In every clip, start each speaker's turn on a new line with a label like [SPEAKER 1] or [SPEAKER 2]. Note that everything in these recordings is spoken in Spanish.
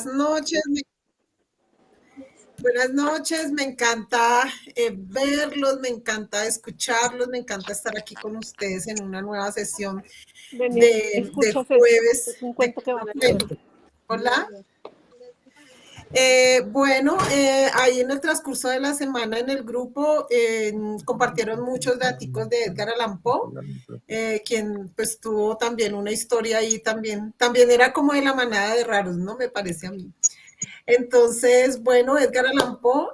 [SPEAKER 1] Noches, buenas noches, me encanta verlos, me encanta escucharlos, me encanta estar aquí con ustedes en una nueva sesión
[SPEAKER 2] Vení,
[SPEAKER 1] de
[SPEAKER 2] ¿escuchas esto?
[SPEAKER 1] jueves
[SPEAKER 2] Es un
[SPEAKER 1] de
[SPEAKER 2] cuento que van a leer.
[SPEAKER 1] cuento. Hola. Bueno, ahí en el transcurso de la semana en el grupo compartieron muchos datos de Edgar Allan Poe, quien pues tuvo también una historia ahí también era como de la manada de raros, ¿no? Me parece a mí. Entonces, bueno, Edgar Allan Poe,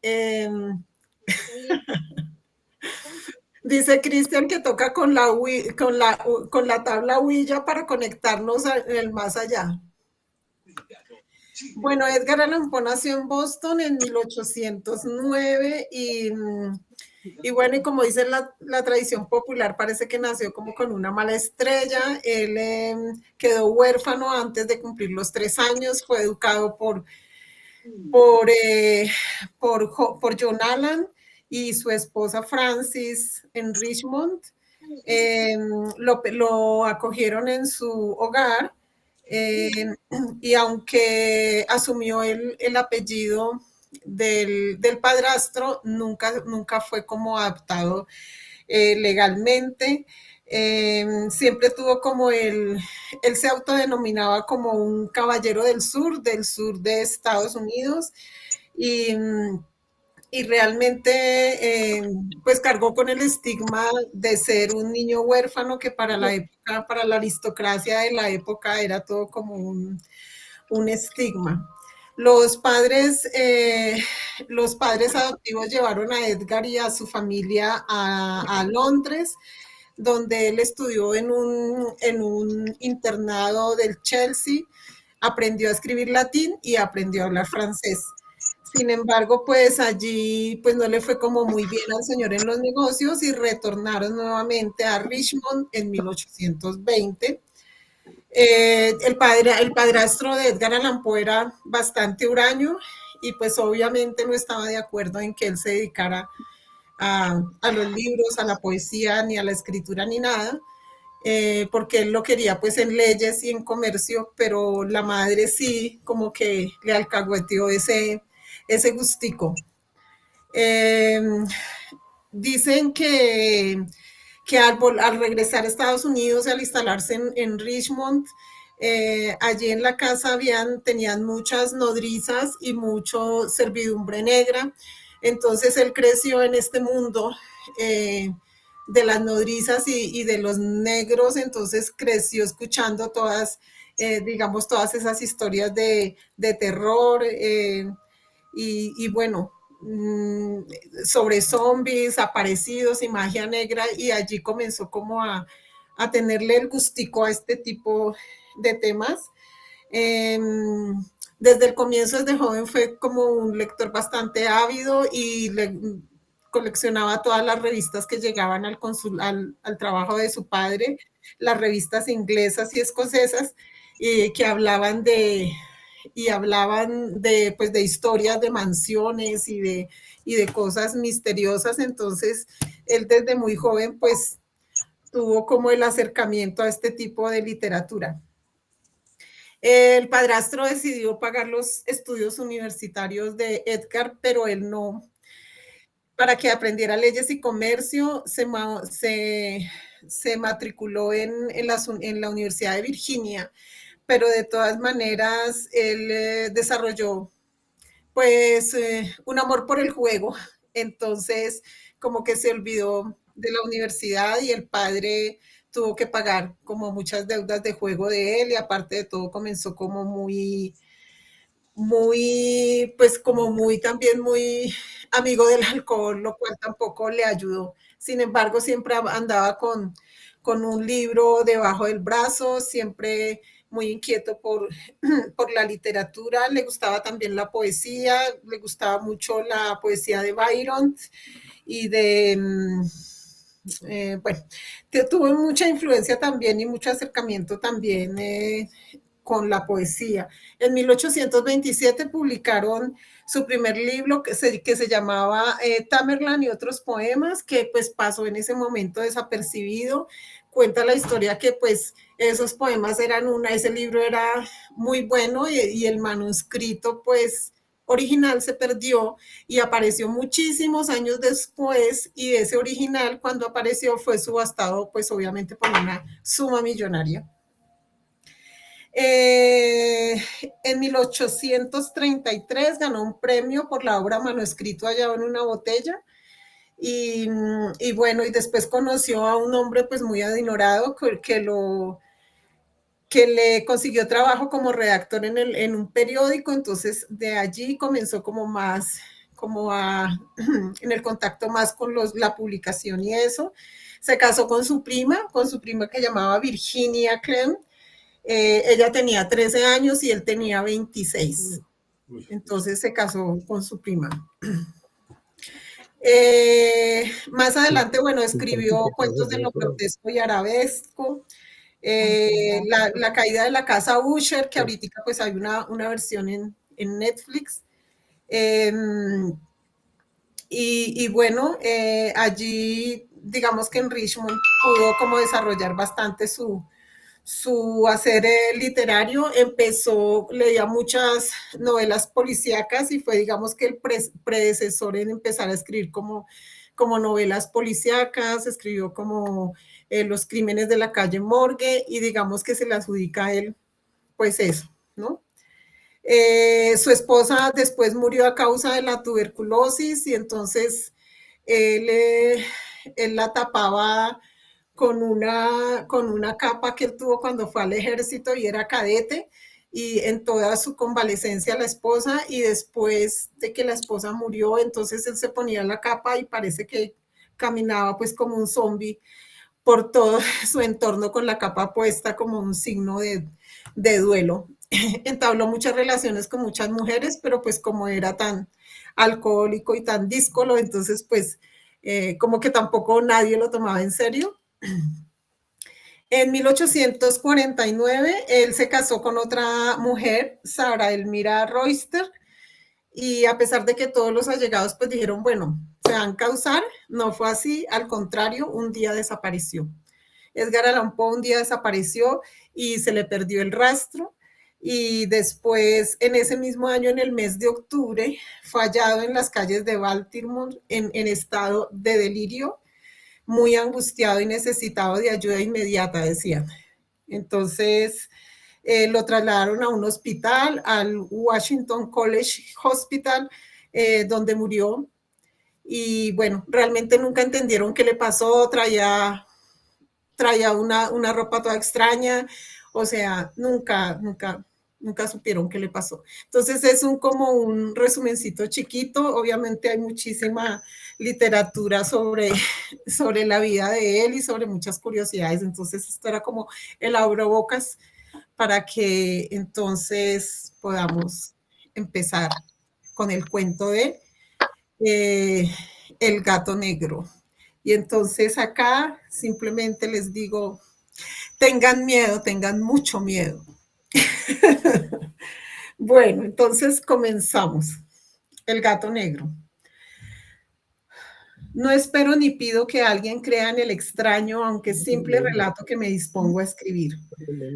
[SPEAKER 1] eh, dice Cristian que toca con la tabla Ouija para conectarnos en el más allá. Bueno, Edgar Allan Poe nació en Boston en 1809 y bueno, y como dice la tradición popular, parece que nació como con una mala estrella. Él quedó huérfano antes de cumplir los 3 años, fue educado por, eh, por John Allan y su esposa Francis en Richmond. Lo acogieron en su hogar y aunque asumió el apellido del padrastro, nunca fue como adaptado legalmente. Siempre tuvo como él se autodenominaba como un caballero del sur de Estados Unidos, y, y realmente pues cargó con el estigma de ser un niño huérfano que para la época, para la aristocracia de la época era todo como un estigma. Los padres adoptivos llevaron a Edgar y a su familia a Londres, donde él estudió en un internado del Chelsea, aprendió a escribir latín y aprendió a hablar francés. Sin embargo, pues allí pues no le fue como muy bien al señor en los negocios y retornaron nuevamente a Richmond en 1820. El padrastro de Edgar Allan Poe era bastante huraño y pues obviamente no estaba de acuerdo en que él se dedicara a los libros, a la poesía, ni a la escritura, ni nada, porque él lo quería pues en leyes y en comercio, pero la madre sí como que le alcahueteó ese gustico. Eh, Dicen que al regresar a Estados Unidos y al instalarse en Richmond, allí en la casa tenían muchas nodrizas y mucho servidumbre negra. Entonces él creció en este mundo de las nodrizas y de los negros, entonces creció escuchando digamos, todas esas historias de terror y bueno, sobre zombies, aparecidos y magia negra, y allí comenzó como a tenerle el gustico a este tipo de temas. Eh, Desde el comienzo, desde joven, fue como un lector bastante ávido y coleccionaba todas las revistas que llegaban al trabajo de su padre, las revistas inglesas y escocesas, que hablaban de, pues, de historias de mansiones y de cosas misteriosas. Entonces, él desde muy joven, pues, tuvo como el acercamiento a este tipo de literatura. El padrastro decidió pagar los estudios universitarios de Edgar, pero él no, para que aprendiera leyes y comercio, se matriculó en la Universidad de Virginia, pero de todas maneras él desarrolló pues un amor por el juego. Entonces, como que se olvidó de la universidad y el padre tuvo que pagar como muchas deudas de juego de él, y aparte de todo comenzó como pues como también muy amigo del alcohol, lo cual tampoco le ayudó. Sin embargo, siempre andaba con un libro debajo del brazo, siempre muy inquieto por la literatura. Le gustaba también la poesía, le gustaba mucho la poesía de Byron y bueno, tuvo mucha influencia también y mucho acercamiento también con la poesía. En 1827 publicaron su primer libro que se llamaba Tamerlane y otros poemas, que pues pasó en ese momento desapercibido. cuenta la historia que pues esos poemas eran ese libro era muy bueno y el manuscrito pues original se perdió y apareció muchísimos años después y ese original cuando apareció fue subastado pues obviamente por una suma millonaria. En 1833 ganó un premio por la obra Manuscrito hallado en una botella. Y bueno, y después conoció a un hombre pues muy adinerado que le consiguió trabajo como redactor en un periódico, entonces de allí comenzó como más, en el contacto más con la publicación y eso. Se casó con su prima que llamaba Virginia Clem. Ella tenía 13 años y él tenía 26. Entonces se casó con su prima. Más adelante, bueno, escribió cuentos de lo grotesco y arabesco. La caída de la casa Usher, que ahorita pues hay una versión en Netflix. Y bueno, allí digamos que en Richmond pudo como desarrollar bastante su hacer literario. Leía muchas novelas policíacas y fue, digamos, que el predecesor en empezar a escribir como novelas policíacas, escribió como Los crímenes de la calle Morgue y digamos que se le adjudica a él, pues eso, ¿no? Su esposa después murió a causa de la tuberculosis y entonces él, él la tapaba con una capa que él tuvo cuando fue al ejército y era cadete y en toda su convalecencia la esposa y después de que la esposa murió, entonces él se ponía la capa y parece que caminaba pues como un zombie por todo su entorno con la capa puesta como un signo de duelo. Entabló muchas relaciones con muchas mujeres, pero pues como era tan alcohólico y tan díscolo, entonces pues como que tampoco nadie lo tomaba en serio. En 1849 él se casó con otra mujer, Sara Elmira Royster, y a pesar de que todos los allegados pues dijeron, bueno, se van a causar, no fue así, al contrario, un día desapareció. Edgar Allan Poe un día desapareció y se le perdió el rastro y después en ese mismo año, en el mes de octubre, fue hallado en las calles de Baltimore en estado de delirio, muy angustiado y necesitado de ayuda inmediata, decían. Entonces lo trasladaron a un hospital, al Washington College Hospital, donde murió. Y bueno, realmente nunca entendieron qué le pasó, traía una ropa toda extraña, o sea, nunca supieron qué le pasó. Entonces es como un resumencito chiquito, obviamente hay muchísima literatura sobre la vida de él y sobre muchas curiosidades, entonces esto era como el abrebocas para que entonces podamos empezar con el cuento de El gato negro. Y entonces acá simplemente les digo, tengan miedo, tengan mucho miedo. Bueno, entonces comenzamos. El gato negro. No espero ni pido que alguien crea en el extraño, aunque simple relato que me dispongo a escribir.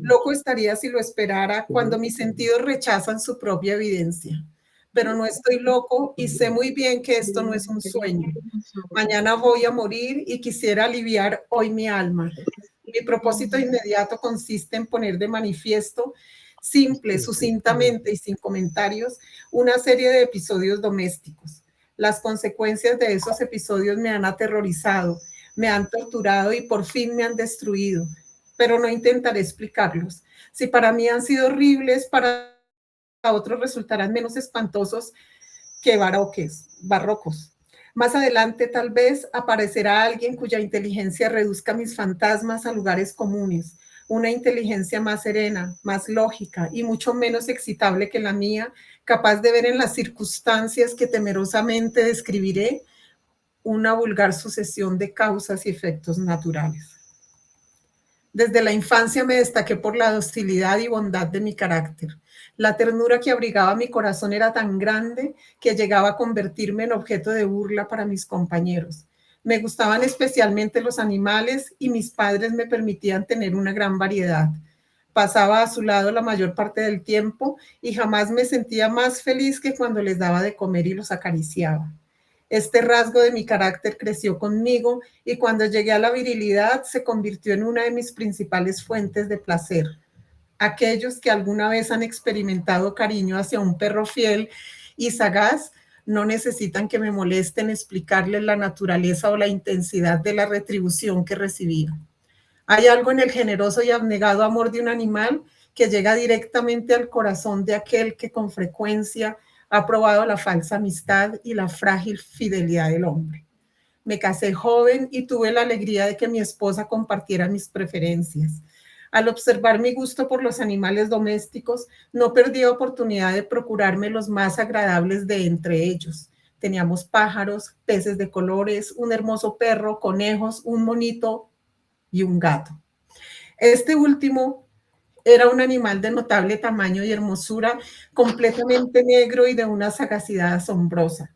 [SPEAKER 1] Loco estaría si lo esperara cuando mis sentidos rechazan su propia evidencia. Pero no estoy loco y sé muy bien que esto no es un sueño. Mañana voy a morir y quisiera aliviar hoy mi alma. Mi propósito inmediato consiste en poner de manifiesto, simple, sucintamente y sin comentarios, una serie de episodios domésticos. Las consecuencias de esos episodios me han aterrorizado, me han torturado y por fin me han destruido. Pero no intentaré explicarlos. Si para mí han sido horribles, para otros resultarán menos espantosos que barrocos. Más adelante tal vez aparecerá alguien cuya inteligencia reduzca mis fantasmas a lugares comunes, una inteligencia más serena, más lógica y mucho menos excitable que la mía, capaz de ver en las circunstancias que temerosamente describiré una vulgar sucesión de causas y efectos naturales. Desde la infancia me destaqué por la docilidad y bondad de mi carácter. La ternura que abrigaba mi corazón era tan grande que llegaba a convertirme en objeto de burla para mis compañeros. Me gustaban especialmente los animales y mis padres me permitían tener una gran variedad. Pasaba a su lado la mayor parte del tiempo y jamás me sentía más feliz que cuando les daba de comer y los acariciaba. Este rasgo de mi carácter creció conmigo y cuando llegué a la virilidad se convirtió en una de mis principales fuentes de placer. Aquellos que alguna vez han experimentado cariño hacia un perro fiel y sagaz no necesitan que me molesten explicarles la naturaleza o la intensidad de la retribución que recibía. Hay algo en el generoso y abnegado amor de un animal que llega directamente al corazón de aquel que con frecuencia ha probado la falsa amistad y la frágil fidelidad del hombre. Me casé joven y tuve la alegría de que mi esposa compartiera mis preferencias. Al observar mi gusto por los animales domésticos, no perdí oportunidad de procurarme los más agradables de entre ellos. Teníamos pájaros, peces de colores, un hermoso perro, conejos, un monito y un gato. Este último era un animal de notable tamaño y hermosura, completamente negro y de una sagacidad asombrosa.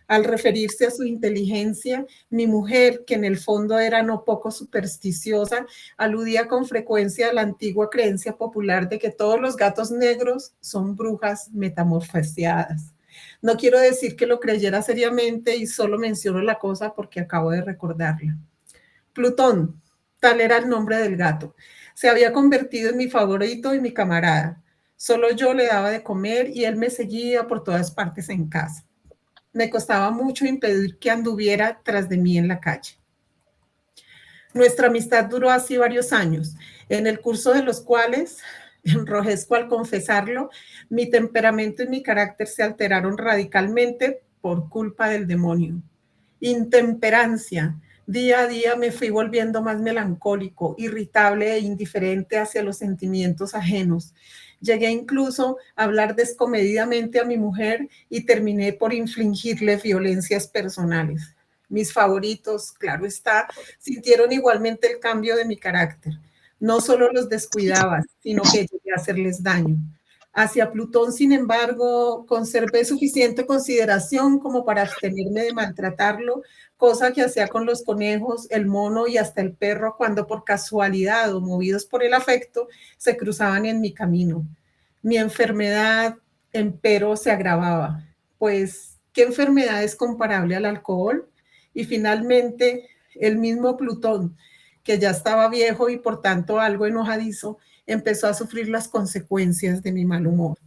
[SPEAKER 1] Al referirse a su inteligencia, mi mujer, que en el fondo era no poco supersticiosa, aludía con frecuencia a la antigua creencia popular de que todos los gatos negros son brujas metamorfoseadas. No quiero decir que lo creyera seriamente y solo menciono la cosa porque acabo de recordarla. Plutón, tal era el nombre del gato, se había convertido en mi favorito y mi camarada. Solo yo le daba de comer y él me seguía por todas partes en casa. Me costaba mucho impedir que anduviera tras de mí en la calle. Nuestra amistad duró así varios años, en el curso de los cuales, enrojezco al confesarlo, mi temperamento y mi carácter se alteraron radicalmente por culpa del demonio. Intemperancia. Día a día me fui volviendo más melancólico, irritable e indiferente hacia los sentimientos ajenos. Llegué incluso a hablar descomedidamente a mi mujer y terminé por infligirle violencias personales. Mis favoritos, claro está, sintieron igualmente el cambio de mi carácter. No solo los descuidaba, sino que llegué a hacerles daño. Hacia Plutón, sin embargo, conservé suficiente consideración como para abstenerme de maltratarlo, cosa que hacía con los conejos, el mono y hasta el perro cuando por casualidad o movidos por el afecto se cruzaban en mi camino. Mi enfermedad, empero, se agravaba, pues, ¿qué enfermedad es comparable al alcohol? Y finalmente, el mismo Plutón, que ya estaba viejo y por tanto algo enojadizo, empezó a sufrir las consecuencias de mi mal humor.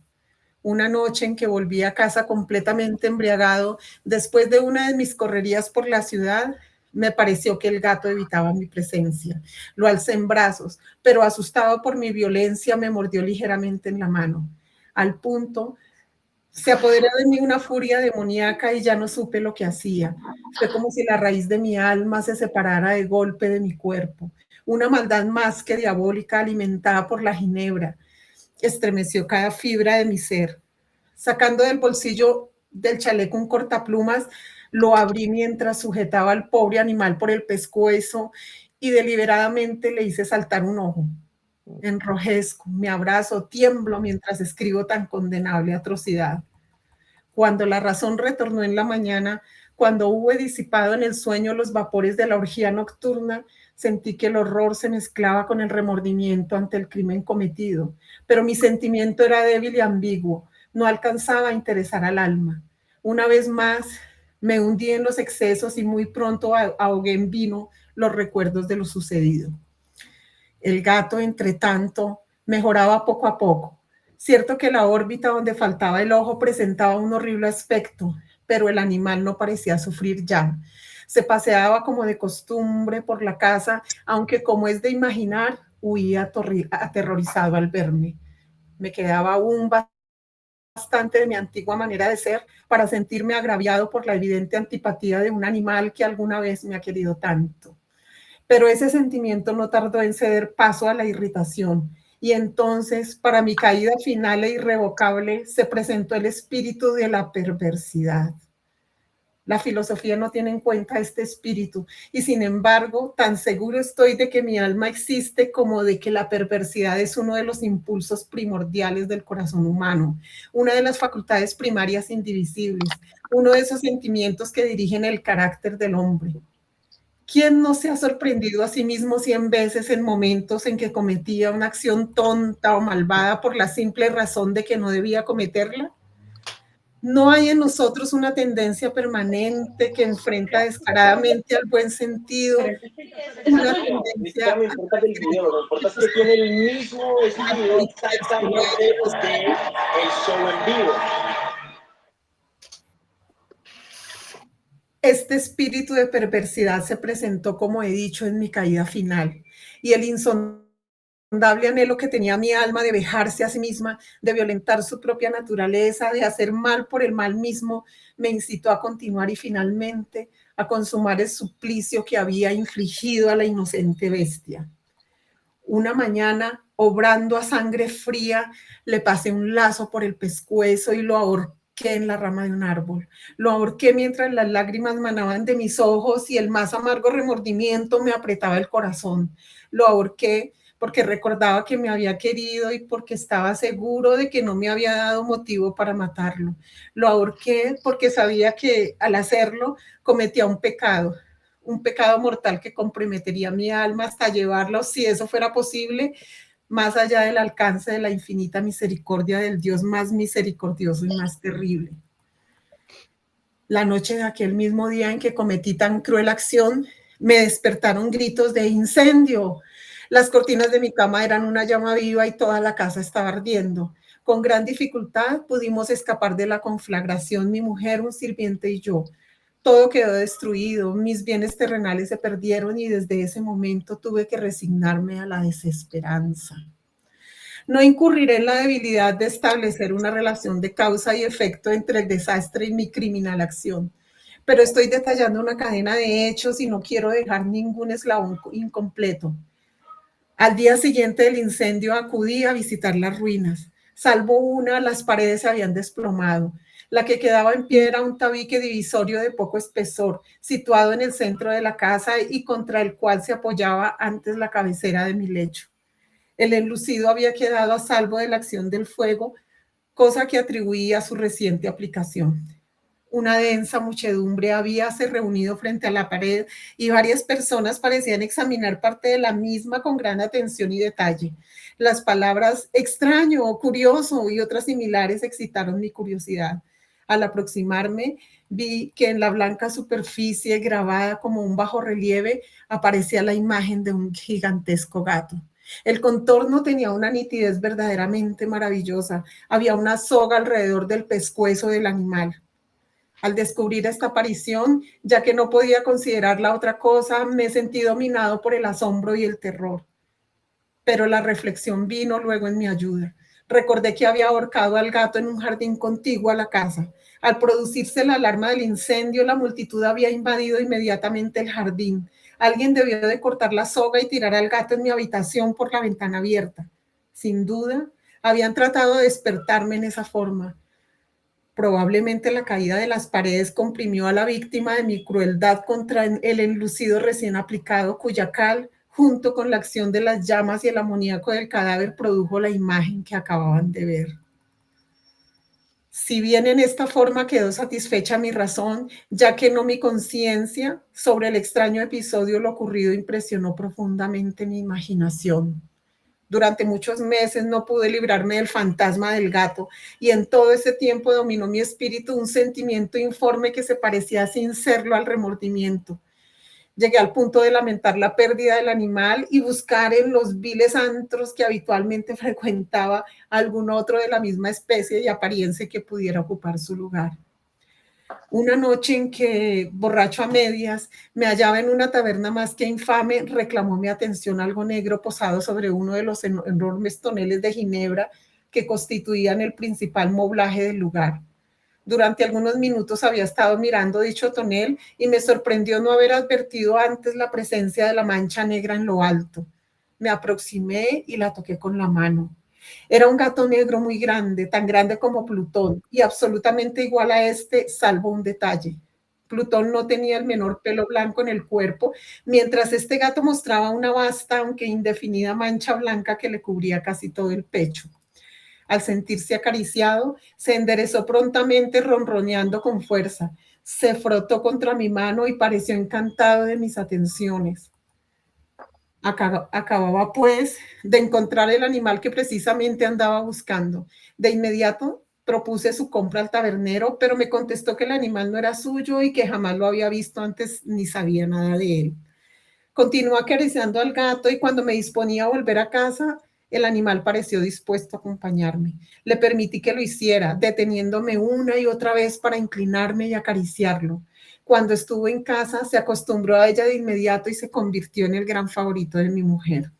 [SPEAKER 1] Una noche en que volví a casa completamente embriagado, después de una de mis correrías por la ciudad, me pareció que el gato evitaba mi presencia. Lo alcé en brazos, pero asustado por mi violencia me mordió ligeramente en la mano. Al punto, se apoderó de mí una furia demoníaca y ya no supe lo que hacía. Fue como si la raíz de mi alma se separara de golpe de mi cuerpo. Una maldad más que diabólica alimentada por la ginebra estremeció cada fibra de mi ser. Sacando del bolsillo del chaleco un cortaplumas, lo abrí mientras sujetaba al pobre animal por el pescuezo y deliberadamente le hice saltar un ojo. Enrojezco, me abrazo, tiemblo mientras escribo tan condenable atrocidad. Cuando la razón retornó en la mañana, cuando hube disipado en el sueño los vapores de la orgía nocturna, sentí que el horror se mezclaba con el remordimiento ante el crimen cometido, pero mi sentimiento era débil y ambiguo, no alcanzaba a interesar al alma. Una vez más, me hundí en los excesos y muy pronto ahogué en vino los recuerdos de lo sucedido. El gato, entre tanto, mejoraba poco a poco. Cierto que la órbita donde faltaba el ojo presentaba un horrible aspecto, pero el animal no parecía sufrir ya. Se paseaba como de costumbre por la casa, aunque como es de imaginar, huía aterrorizado al verme. Me quedaba aún bastante de mi antigua manera de ser para sentirme agraviado por la evidente antipatía de un animal que alguna vez me ha querido tanto. Pero ese sentimiento no tardó en ceder paso a la irritación. Y entonces, para mi caída final e irrevocable, se presentó el espíritu de la perversidad. La filosofía no tiene en cuenta este espíritu y sin embargo, tan seguro estoy de que mi alma existe como de que la perversidad es uno de los impulsos primordiales del corazón humano, una de las facultades primarias indivisibles, uno de esos sentimientos que dirigen el carácter del hombre. ¿Quién no se ha sorprendido a sí mismo 100 veces en momentos en que cometía una acción tonta o malvada por la simple razón de que no debía cometerla? ¿No hay en nosotros una tendencia permanente que enfrenta descaradamente al buen sentido, una
[SPEAKER 2] Ni siquiera
[SPEAKER 1] tendencia
[SPEAKER 2] me
[SPEAKER 1] a
[SPEAKER 2] importa del video, lo que importa es
[SPEAKER 1] transgredir
[SPEAKER 2] que tiene el mismo
[SPEAKER 1] a
[SPEAKER 2] estilo
[SPEAKER 1] proyectarse
[SPEAKER 2] exactamente
[SPEAKER 1] luego?
[SPEAKER 2] de el show en vivo.
[SPEAKER 1] Este espíritu de perversidad se presentó, como he dicho, en mi caída final, y el insondable anhelo que tenía mi alma de vejarse a sí misma, de violentar su propia naturaleza, de hacer mal por el mal mismo, me incitó a continuar y finalmente a consumar el suplicio que había infligido a la inocente bestia. Una mañana, obrando a sangre fría, le pasé un lazo por el pescuezo y lo ahorqué en la rama de un árbol. Lo ahorqué mientras las lágrimas manaban de mis ojos y el más amargo remordimiento me apretaba el corazón. Lo ahorqué porque recordaba que me había querido y porque estaba seguro de que no me había dado motivo para matarlo. Lo ahorqué porque sabía que al hacerlo cometía un pecado mortal que comprometería mi alma hasta llevarlo, si eso fuera posible, más allá del alcance de la infinita misericordia del Dios más misericordioso y más terrible. La noche de aquel mismo día en que cometí tan cruel acción, me despertaron gritos de incendio. Las cortinas de mi cama eran una llama viva y toda la casa estaba ardiendo. Con gran dificultad pudimos escapar de la conflagración, mi mujer, un sirviente y yo. Todo quedó destruido, mis bienes terrenales se perdieron y desde ese momento tuve que resignarme a la desesperanza. No incurriré en la debilidad de establecer una relación de causa y efecto entre el desastre y mi criminal acción, pero estoy detallando una cadena de hechos y no quiero dejar ningún eslabón incompleto. Al día siguiente del incendio acudí a visitar las ruinas. Salvo una, las paredes se habían desplomado. La que quedaba en pie era un tabique divisorio de poco espesor, situado en el centro de la casa y contra el cual se apoyaba antes la cabecera de mi lecho. El enlucido había quedado a salvo de la acción del fuego, cosa que atribuía a su reciente aplicación. Una densa muchedumbre habíase reunido frente a la pared y varias personas parecían examinar parte de la misma con gran atención y detalle. Las palabras extraño, curioso y otras similares excitaron mi curiosidad. Al aproximarme, vi que en la blanca superficie, grabada como un bajorrelieve, aparecía la imagen de un gigantesco gato. El contorno tenía una nitidez verdaderamente maravillosa. Había una soga alrededor del pescuezo del animal. Al descubrir esta aparición, ya que no podía considerarla otra cosa, me sentí dominado por el asombro y el terror. Pero la reflexión vino luego en mi ayuda. Recordé que había ahorcado al gato en un jardín contiguo a la casa. Al producirse la alarma del incendio, la multitud había invadido inmediatamente el jardín. Alguien debió de cortar la soga y tirar al gato en mi habitación por la ventana abierta. Sin duda, habían tratado de despertarme en esa forma. Probablemente la caída de las paredes comprimió a la víctima de mi crueldad contra el enlucido recién aplicado, cuya cal, junto con la acción de las llamas y el amoníaco del cadáver, produjo la imagen que acababan de ver. Si bien en esta forma quedó satisfecha mi razón, ya que no mi conciencia, sobre el extraño episodio lo ocurrido impresionó profundamente mi imaginación. Durante muchos meses no pude librarme del fantasma del gato y en todo ese tiempo dominó mi espíritu un sentimiento informe que se parecía sin serlo al remordimiento. Llegué al punto de lamentar la pérdida del animal y buscar en los viles antros que habitualmente frecuentaba algún otro de la misma especie y apariencia que pudiera ocupar su lugar. Una noche en que, borracho a medias, me hallaba en una taberna más que infame, reclamó mi atención algo negro posado sobre uno de los enormes toneles de ginebra que constituían el principal moblaje del lugar. Durante algunos minutos había estado mirando dicho tonel y me sorprendió no haber advertido antes la presencia de la mancha negra en lo alto. Me aproximé y la toqué con la mano. Era un gato negro muy grande, tan grande como Plutón, y absolutamente igual a este, salvo un detalle. Plutón no tenía el menor pelo blanco en el cuerpo, mientras este gato mostraba una vasta, aunque indefinida mancha blanca que le cubría casi todo el pecho. Al sentirse acariciado, se enderezó prontamente ronroneando con fuerza. se frotó contra mi mano y pareció encantado de mis atenciones. Acababa pues de encontrar el animal que precisamente andaba buscando. De inmediato propuse su compra al tabernero, pero me contestó que el animal no era suyo y que jamás lo había visto antes ni sabía nada de él. Continuó acariciando al gato y cuando me disponía a volver a casa, el animal pareció dispuesto a acompañarme. Le permití que lo hiciera, deteniéndome una y otra vez para inclinarme y acariciarlo. Cuando estuvo en casa, se acostumbró a ella de inmediato y se convirtió en el gran favorito de mi mujer.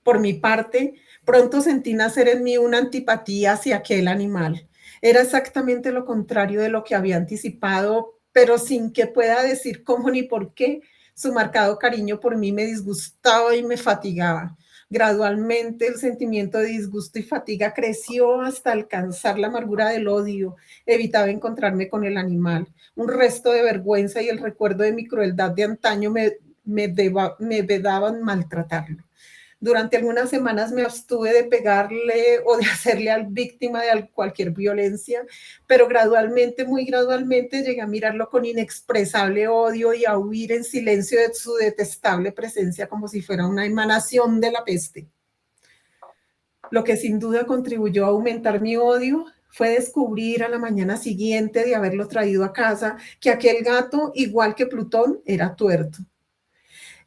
[SPEAKER 1] Por mi parte, pronto sentí nacer en mí una antipatía hacia aquel animal. Era exactamente lo contrario de lo que había anticipado, pero sin que pueda decir cómo ni por qué, su marcado cariño por mí me disgustaba y me fatigaba. Gradualmente el sentimiento de disgusto y fatiga creció hasta alcanzar la amargura del odio. Evitaba encontrarme con el animal. Un resto de vergüenza y el recuerdo de mi crueldad de antaño me vedaban maltratarlo. Durante algunas semanas me abstuve de pegarle o de hacerle al víctima de cualquier violencia, pero gradualmente, muy gradualmente, llegué a mirarlo con inexpresable odio y a huir en silencio de su detestable presencia como si fuera una emanación de la peste. Lo que sin duda contribuyó a aumentar mi odio fue descubrir a la mañana siguiente de haberlo traído a casa que aquel gato, igual que Plutón, era tuerto.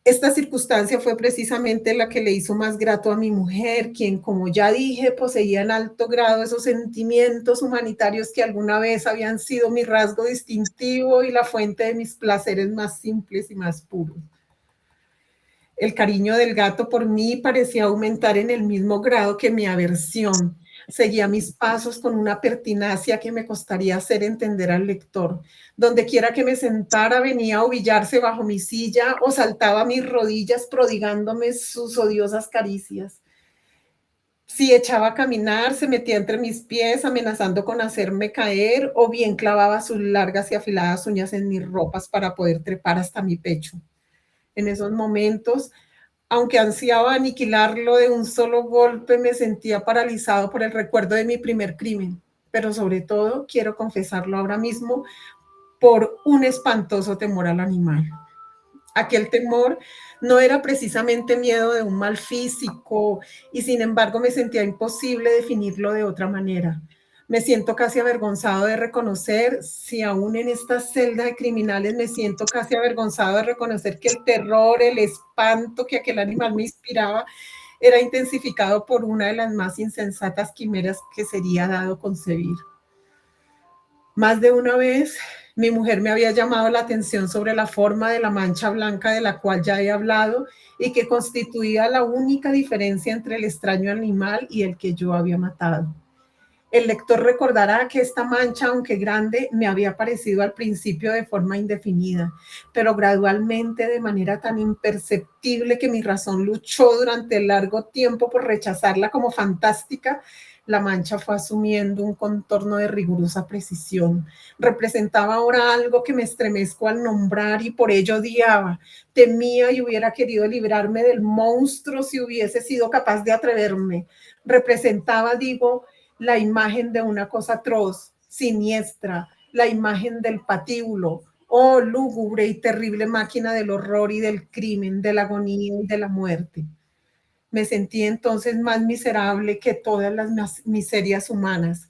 [SPEAKER 1] Esta circunstancia fue precisamente la que le hizo más grato a mi mujer, quien, como ya dije, poseía en alto grado esos sentimientos humanitarios que alguna vez habían sido mi rasgo distintivo y la fuente de mis placeres más simples y más puros. El cariño del gato por mí parecía aumentar en el mismo grado que mi aversión. Seguía mis pasos con una pertinacia que me costaría hacer entender al lector. Donde quiera que me sentara, venía a ovillarse bajo mi silla o saltaba a mis rodillas prodigándome sus odiosas caricias. Si echaba a caminar, se metía entre mis pies amenazando con hacerme caer o bien clavaba sus largas y afiladas uñas en mis ropas para poder trepar hasta mi pecho. En esos momentos, aunque ansiaba aniquilarlo de un solo golpe, me sentía paralizado por el recuerdo de mi primer crimen, pero sobre todo, quiero confesarlo ahora mismo, por un espantoso temor al animal. Aquel temor no era precisamente miedo de un mal físico y sin embargo me sentía imposible definirlo de otra manera. Me siento casi avergonzado de reconocer, si aún en esta celda de criminales me siento casi avergonzado de reconocer que el terror, el espanto que aquel animal me inspiraba era intensificado por una de las más insensatas quimeras que sería dado concebir. Más de una vez mi mujer me había llamado la atención sobre la forma de la mancha blanca de la cual ya he hablado y que constituía la única diferencia entre el extraño animal y el que yo había matado. El lector recordará que esta mancha, aunque grande, me había parecido al principio de forma indefinida, pero gradualmente de manera tan imperceptible que mi razón luchó durante largo tiempo por rechazarla como fantástica. La mancha fue asumiendo un contorno de rigurosa precisión. Representaba ahora algo que me estremezco al nombrar y por ello odiaba. Temía y hubiera querido librarme del monstruo si hubiese sido capaz de atreverme. Representaba, digo, la imagen de una cosa atroz, siniestra, la imagen del patíbulo, oh lúgubre y terrible máquina del horror y del crimen, de la agonía y de la muerte. Me sentí entonces más miserable que todas las miserias humanas.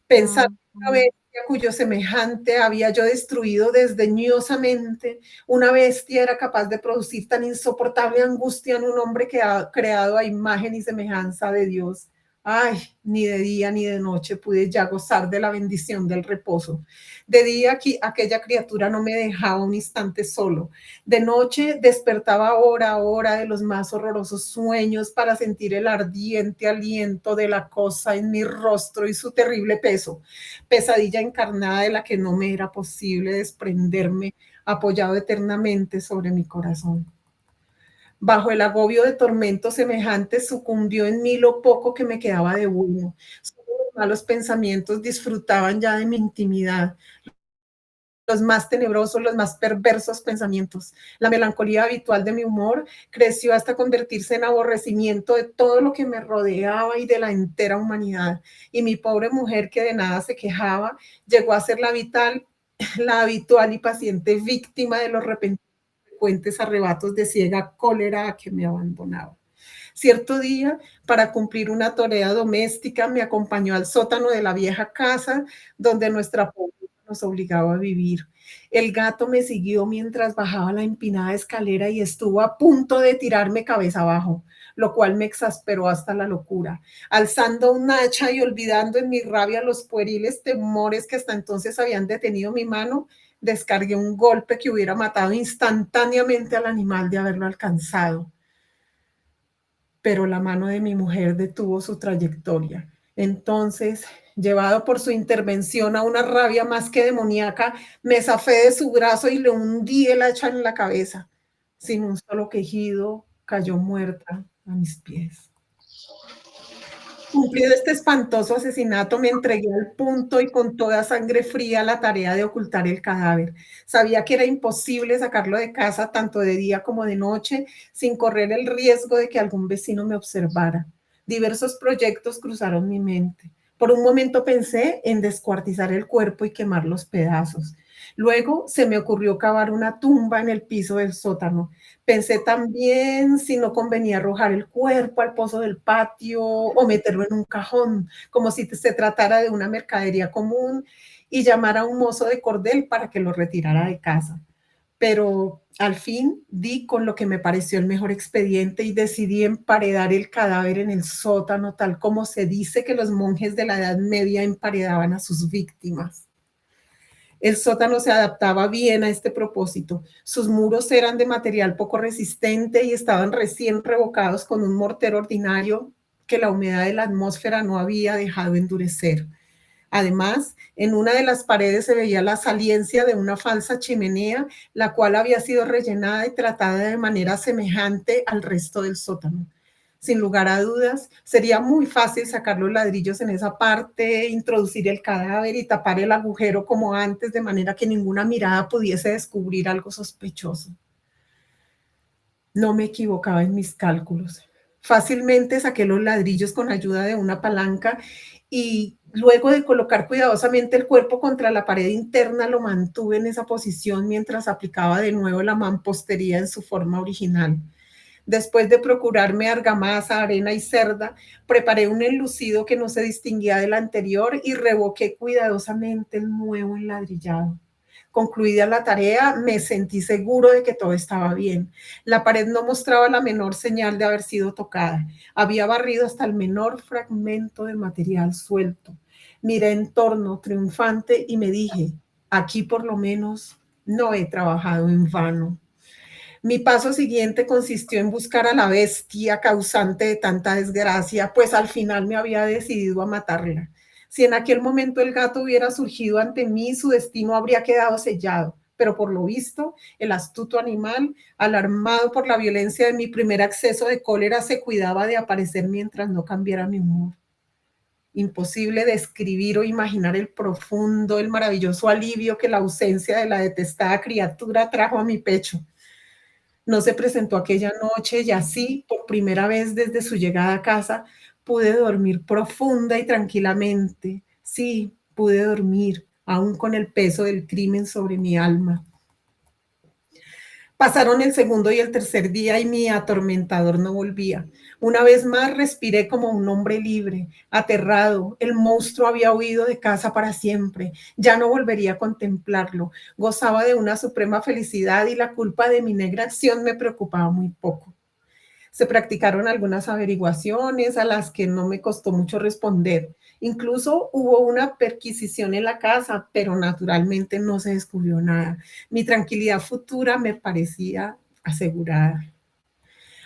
[SPEAKER 1] Pensar en una bestia cuyo semejante había yo destruido desdeñosamente, una bestia era capaz de producir tan insoportable angustia en un hombre que ha creado a imagen y semejanza de Dios. Ay, ni de día ni de noche pude ya gozar de la bendición del reposo. De día aquella criatura no me dejaba un instante solo. De noche despertaba hora a hora de los más horrorosos sueños para sentir el ardiente aliento de la cosa en mi rostro y su terrible peso. Pesadilla encarnada de la que no me era posible desprenderme, apoyado eternamente sobre mi corazón. Bajo el agobio de tormentos semejantes sucumbió en mí lo poco que me quedaba de bueno. Solo los malos pensamientos disfrutaban ya de mi intimidad, los más tenebrosos, los más perversos pensamientos. La melancolía habitual de mi humor creció hasta convertirse en aborrecimiento de todo lo que me rodeaba y de la entera humanidad. Y mi pobre mujer, que de nada se quejaba, llegó a ser la vital la habitual y paciente víctima de los repentinos frecuentes arrebatos de ciega cólera que me abandonaba. Cierto día, para cumplir una tarea doméstica, me acompañó al sótano de la vieja casa donde nuestra pobreza nos obligaba a vivir. El gato me siguió mientras bajaba la empinada escalera y estuvo a punto de tirarme cabeza abajo, lo cual me exasperó hasta la locura. Alzando un hacha y olvidando en mi rabia los pueriles temores que hasta entonces habían detenido mi mano, descargué un golpe que hubiera matado instantáneamente al animal de haberlo alcanzado, pero la mano de mi mujer detuvo su trayectoria. Entonces, llevado por su intervención a una rabia más que demoníaca, me zafé de su brazo y le hundí el hacha en la cabeza. Sin un solo quejido, cayó muerta a mis pies. Cumplido este espantoso asesinato, me entregué al punto y con toda sangre fría a la tarea de ocultar el cadáver. Sabía que era imposible sacarlo de casa tanto de día como de noche sin correr el riesgo de que algún vecino me observara. Diversos proyectos cruzaron mi mente. Por un momento pensé en descuartizar el cuerpo y quemar los pedazos. Luego se me ocurrió cavar una tumba en el piso del sótano. Pensé también si no convenía arrojar el cuerpo al pozo del patio o meterlo en un cajón, como si se tratara de una mercadería común, y llamar a un mozo de cordel para que lo retirara de casa. Pero al fin di con lo que me pareció el mejor expediente y decidí emparedar el cadáver en el sótano, tal como se dice que los monjes de la Edad Media emparedaban a sus víctimas. El sótano se adaptaba bien a este propósito. Sus muros eran de material poco resistente y estaban recién revocados con un mortero ordinario que la humedad de la atmósfera no había dejado endurecer. Además, en una de las paredes se veía la saliencia de una falsa chimenea, la cual había sido rellenada y tratada de manera semejante al resto del sótano. Sin lugar a dudas, sería muy fácil sacar los ladrillos en esa parte, introducir el cadáver y tapar el agujero como antes, de manera que ninguna mirada pudiese descubrir algo sospechoso. No me equivocaba en mis cálculos. Fácilmente saqué los ladrillos con ayuda de una palanca y luego de colocar cuidadosamente el cuerpo contra la pared interna, lo mantuve en esa posición mientras aplicaba de nuevo la mampostería en su forma original. Después de procurarme argamasa, arena y cerda, preparé un enlucido que no se distinguía del anterior y revoqué cuidadosamente el nuevo enladrillado. Concluida la tarea, me sentí seguro de que todo estaba bien. La pared no mostraba la menor señal de haber sido tocada. Había barrido hasta el menor fragmento de material suelto. Miré en torno triunfante y me dije, aquí por lo menos no he trabajado en vano. Mi paso siguiente consistió en buscar a la bestia causante de tanta desgracia, pues al final me había decidido a matarla. Si en aquel momento el gato hubiera surgido ante mí, su destino habría quedado sellado. Pero por lo visto, el astuto animal, alarmado por la violencia de mi primer acceso de cólera, se cuidaba de aparecer mientras no cambiara mi humor. Imposible describir o imaginar el profundo, el maravilloso alivio que la ausencia de la detestada criatura trajo a mi pecho. No se presentó aquella noche y así, por primera vez desde su llegada a casa, pude dormir profunda y tranquilamente. Sí, pude dormir, aún con el peso del crimen sobre mi alma. Pasaron el segundo y el tercer día y mi atormentador no volvía. Una vez más respiré como un hombre libre, aterrado. El monstruo había huido de casa para siempre. Ya no volvería a contemplarlo. Gozaba de una suprema felicidad y la culpa de mi negra acción me preocupaba muy poco. Se practicaron algunas averiguaciones a las que no me costó mucho responder. Incluso hubo una perquisición en la casa, pero naturalmente no se descubrió nada. Mi tranquilidad futura me parecía asegurada.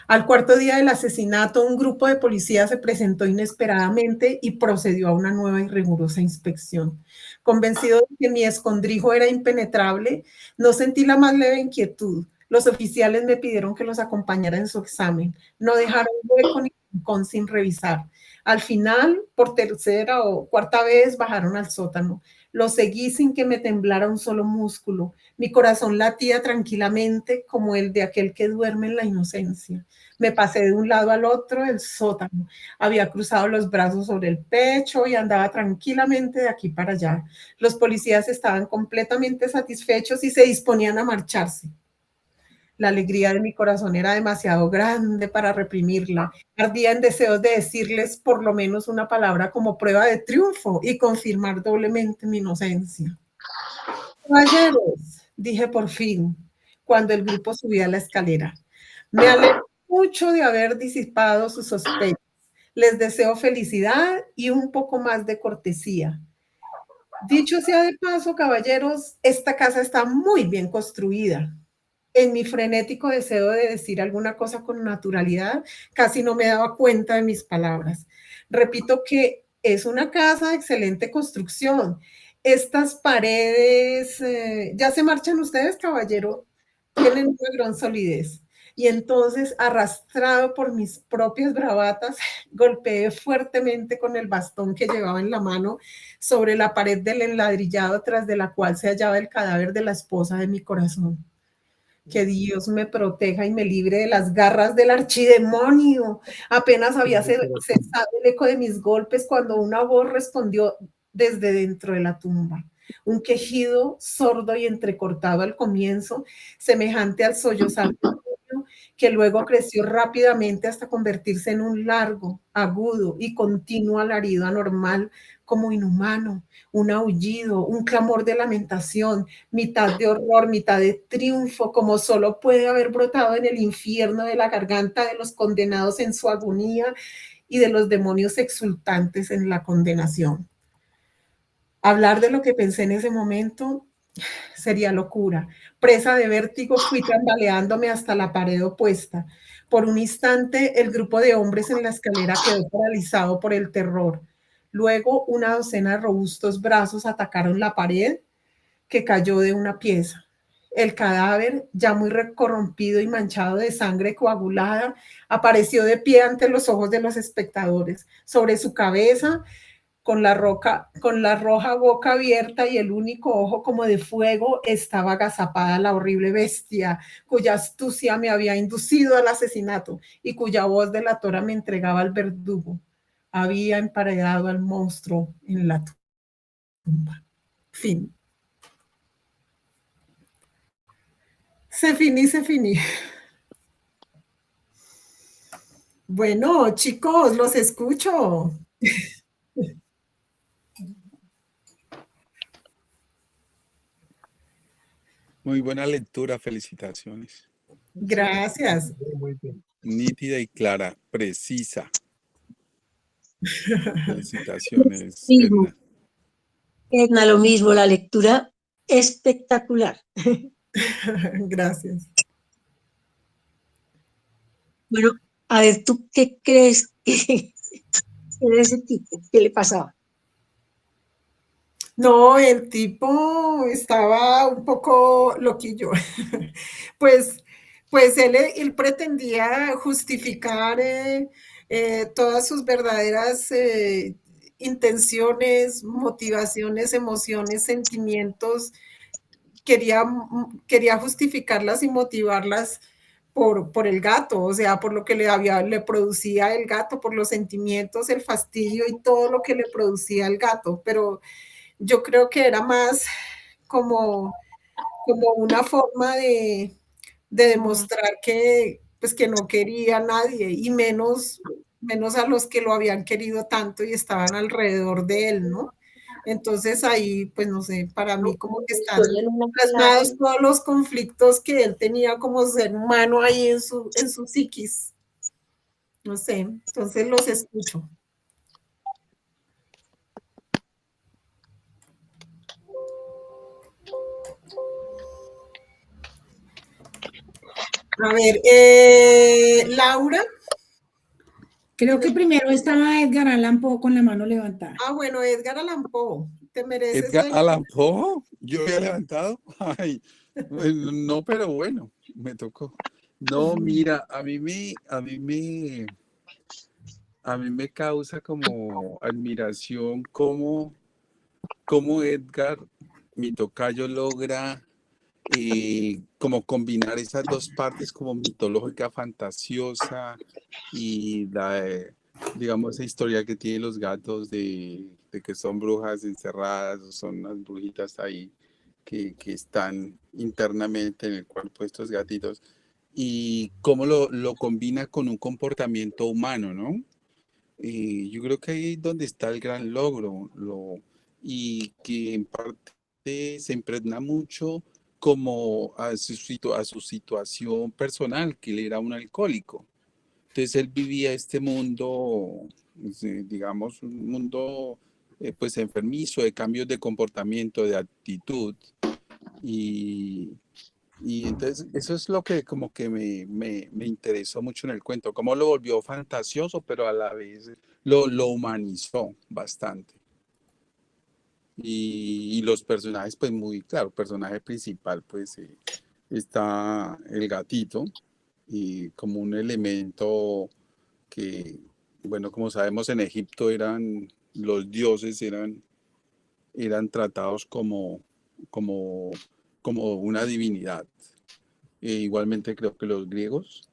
[SPEAKER 1] Al cuarto día del asesinato, un grupo de policías se presentó inesperadamente y procedió a una nueva y rigurosa inspección. Convencido de que mi escondrijo era impenetrable, no sentí la más leve inquietud. Los oficiales me pidieron que los acompañara en su examen. No dejaron hueco ni rincón sin revisar. Al final, por tercera o cuarta vez, bajaron al sótano. Lo seguí sin que me temblara un solo músculo. Mi corazón latía tranquilamente como el de aquel que duerme en la inocencia. Me pasé de un lado al otro del sótano. Había cruzado los brazos sobre el pecho y andaba tranquilamente de aquí para allá. Los policías estaban completamente satisfechos y se disponían a marcharse. La alegría de mi corazón era demasiado grande para reprimirla. Ardía en deseos de decirles por lo menos una palabra como prueba de triunfo y confirmar doblemente mi inocencia. Caballeros, dije por fin, cuando el grupo subía la escalera. Me alegro mucho de haber disipado sus sospechas. Les deseo felicidad y un poco más de cortesía. Dicho sea de paso, caballeros, esta casa está muy bien construida. En mi frenético deseo de decir alguna cosa con naturalidad, casi no me daba cuenta de mis palabras. Repito que es una casa de excelente construcción. Estas paredes, ya se marchan ustedes, caballero, tienen una gran solidez. Y entonces, arrastrado por mis propias bravatas, golpeé fuertemente con el bastón que llevaba en la mano sobre la pared del enladrillado tras de la cual se hallaba el cadáver de la esposa de mi corazón. Que Dios me proteja y me libre de las garras del archidemonio. Apenas había cesado el eco de mis golpes cuando una voz respondió desde dentro de la tumba. Un quejido sordo y entrecortado al comienzo, semejante al sollozar de un niño, que luego creció rápidamente hasta convertirse en un largo, agudo y continuo alarido anormal, como inhumano, un aullido, un clamor de lamentación, mitad de horror, mitad de triunfo, como solo puede haber brotado en el infierno de la garganta de los condenados en su agonía y de los demonios exultantes en la condenación. Hablar de lo que pensé en ese momento sería locura. Presa de vértigo, fui tambaleándome hasta la pared opuesta. Por un instante, el grupo de hombres en la escalera quedó paralizado por el terror. Luego, una docena de robustos brazos atacaron la pared, que cayó de una pieza. El cadáver, ya muy corrompido y manchado de sangre coagulada, apareció de pie ante los ojos de los espectadores. Sobre su cabeza, con la roja boca abierta y el único ojo como de fuego, estaba agazapada la horrible bestia, cuya astucia me había inducido al asesinato y cuya voz delatora me entregaba al verdugo. Había emparedado al monstruo en la tumba. Fin. Se finí. Bueno, chicos, los escucho.
[SPEAKER 3] Muy buena lectura, felicitaciones.
[SPEAKER 1] Gracias.
[SPEAKER 4] Muy bien.
[SPEAKER 3] Nítida y clara, precisa. Felicitaciones,
[SPEAKER 5] Sí,
[SPEAKER 3] Edna.
[SPEAKER 5] Edna, lo mismo, la lectura espectacular.
[SPEAKER 1] Gracias.
[SPEAKER 5] Bueno, a ver, ¿tú qué crees que era ese tipo? ¿Qué le pasaba?
[SPEAKER 1] No, el tipo estaba un poco loquillo. Pues, pues él pretendía justificar todas sus verdaderas intenciones, motivaciones, emociones, sentimientos. Quería justificarlas y motivarlas por el gato, o sea, por lo que le producía el gato, por los sentimientos, el fastidio y todo lo que le producía el gato, pero yo creo que era más como una forma de demostrar que, pues, que no quería a nadie y menos a los que lo habían querido tanto y estaban alrededor de él, ¿no? Entonces ahí, pues no sé, para mí como que están plasmados todos los conflictos que él tenía como ser humano ahí en su psiquis. No sé, entonces los escucho. A ver, Laura.
[SPEAKER 6] Creo que primero estaba Edgar Allan Poe con la mano levantada.
[SPEAKER 1] Ah, bueno, Edgar Allan Poe. Te mereces.
[SPEAKER 3] Edgar Allan Poe, yo había levantado. Ay, no, pero bueno, me tocó. No, mira, a mí me a mí me causa como admiración cómo Edgar, mi tocayo, logra como combinar esas dos partes como mitológica, fantasiosa y digamos, esa historia que tienen los gatos de que son brujas encerradas o son unas brujitas ahí que están internamente en el cuerpo de estos gatitos y cómo lo combina con un comportamiento humano, ¿no? Yo creo que ahí es donde está el gran logro, y que en parte se impregna mucho como a su situación personal, que él era un alcohólico. Entonces él vivía este mundo, digamos, un mundo pues enfermizo de cambios de comportamiento, de actitud. Y, y entonces eso es lo que como que me interesó mucho en el cuento, cómo lo volvió fantasioso, pero a la vez lo humanizó bastante. Y los personajes, pues muy claro, personaje principal, pues está el gatito, y como un elemento que, bueno, como sabemos en Egipto los dioses eran tratados como, como una divinidad. Igualmente creo que los griegos,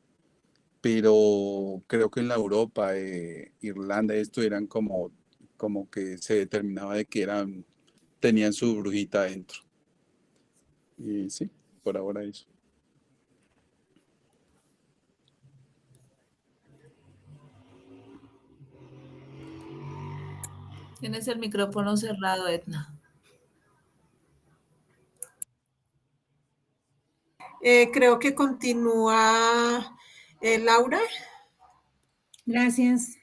[SPEAKER 3] pero creo que en la Europa, Irlanda, esto eran como que se determinaba de que tenían su brujita adentro. Y sí, por ahora eso.
[SPEAKER 4] Tienes el micrófono cerrado, Edna.
[SPEAKER 1] Creo que continúa Laura.
[SPEAKER 6] Gracias.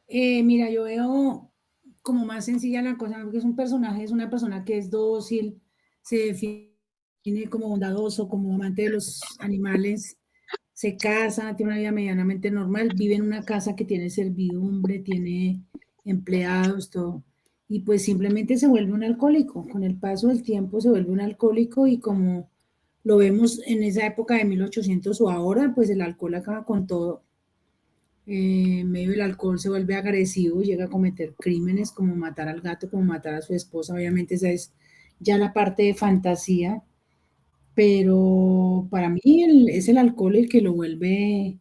[SPEAKER 6] Mira, yo veo como más sencilla la cosa, porque es una persona que es dócil, se define como bondadoso, como amante de los animales, se casa, tiene una vida medianamente normal, vive en una casa que tiene servidumbre, tiene empleados, todo, y pues simplemente se vuelve un alcohólico. Con el paso del tiempo se vuelve un alcohólico y como lo vemos en esa época de 1800 o ahora, pues el alcohol acaba con todo. En medio del alcohol se vuelve agresivo, llega a cometer crímenes como matar al gato, como matar a su esposa. Obviamente esa es ya la parte de fantasía, pero para mí es el alcohol el que lo vuelve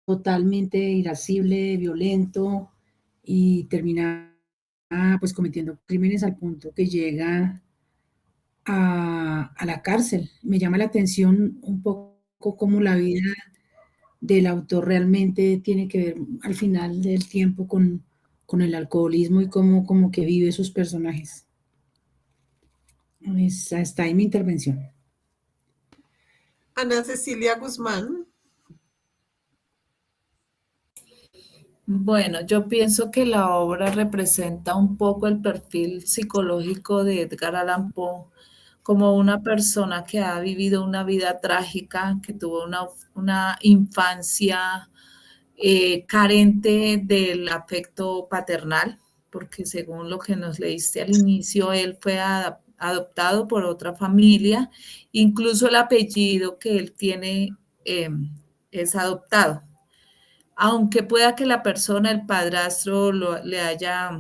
[SPEAKER 6] totalmente irascible, violento y termina pues cometiendo crímenes al punto que llega a la cárcel. Me llama la atención un poco cómo la vida del autor realmente tiene que ver al final del tiempo con el alcoholismo y cómo como que vive sus personajes. Hasta ahí mi intervención.
[SPEAKER 1] Ana Cecilia Guzmán.
[SPEAKER 4] Bueno, yo pienso que la obra representa un poco el perfil psicológico de Edgar Allan Poe como una persona que ha vivido una vida trágica, que tuvo una infancia carente del afecto paternal, porque según lo que nos leíste al inicio, él fue adoptado por otra familia, incluso el apellido que él tiene es adoptado. Aunque pueda que la persona, el padrastro, le haya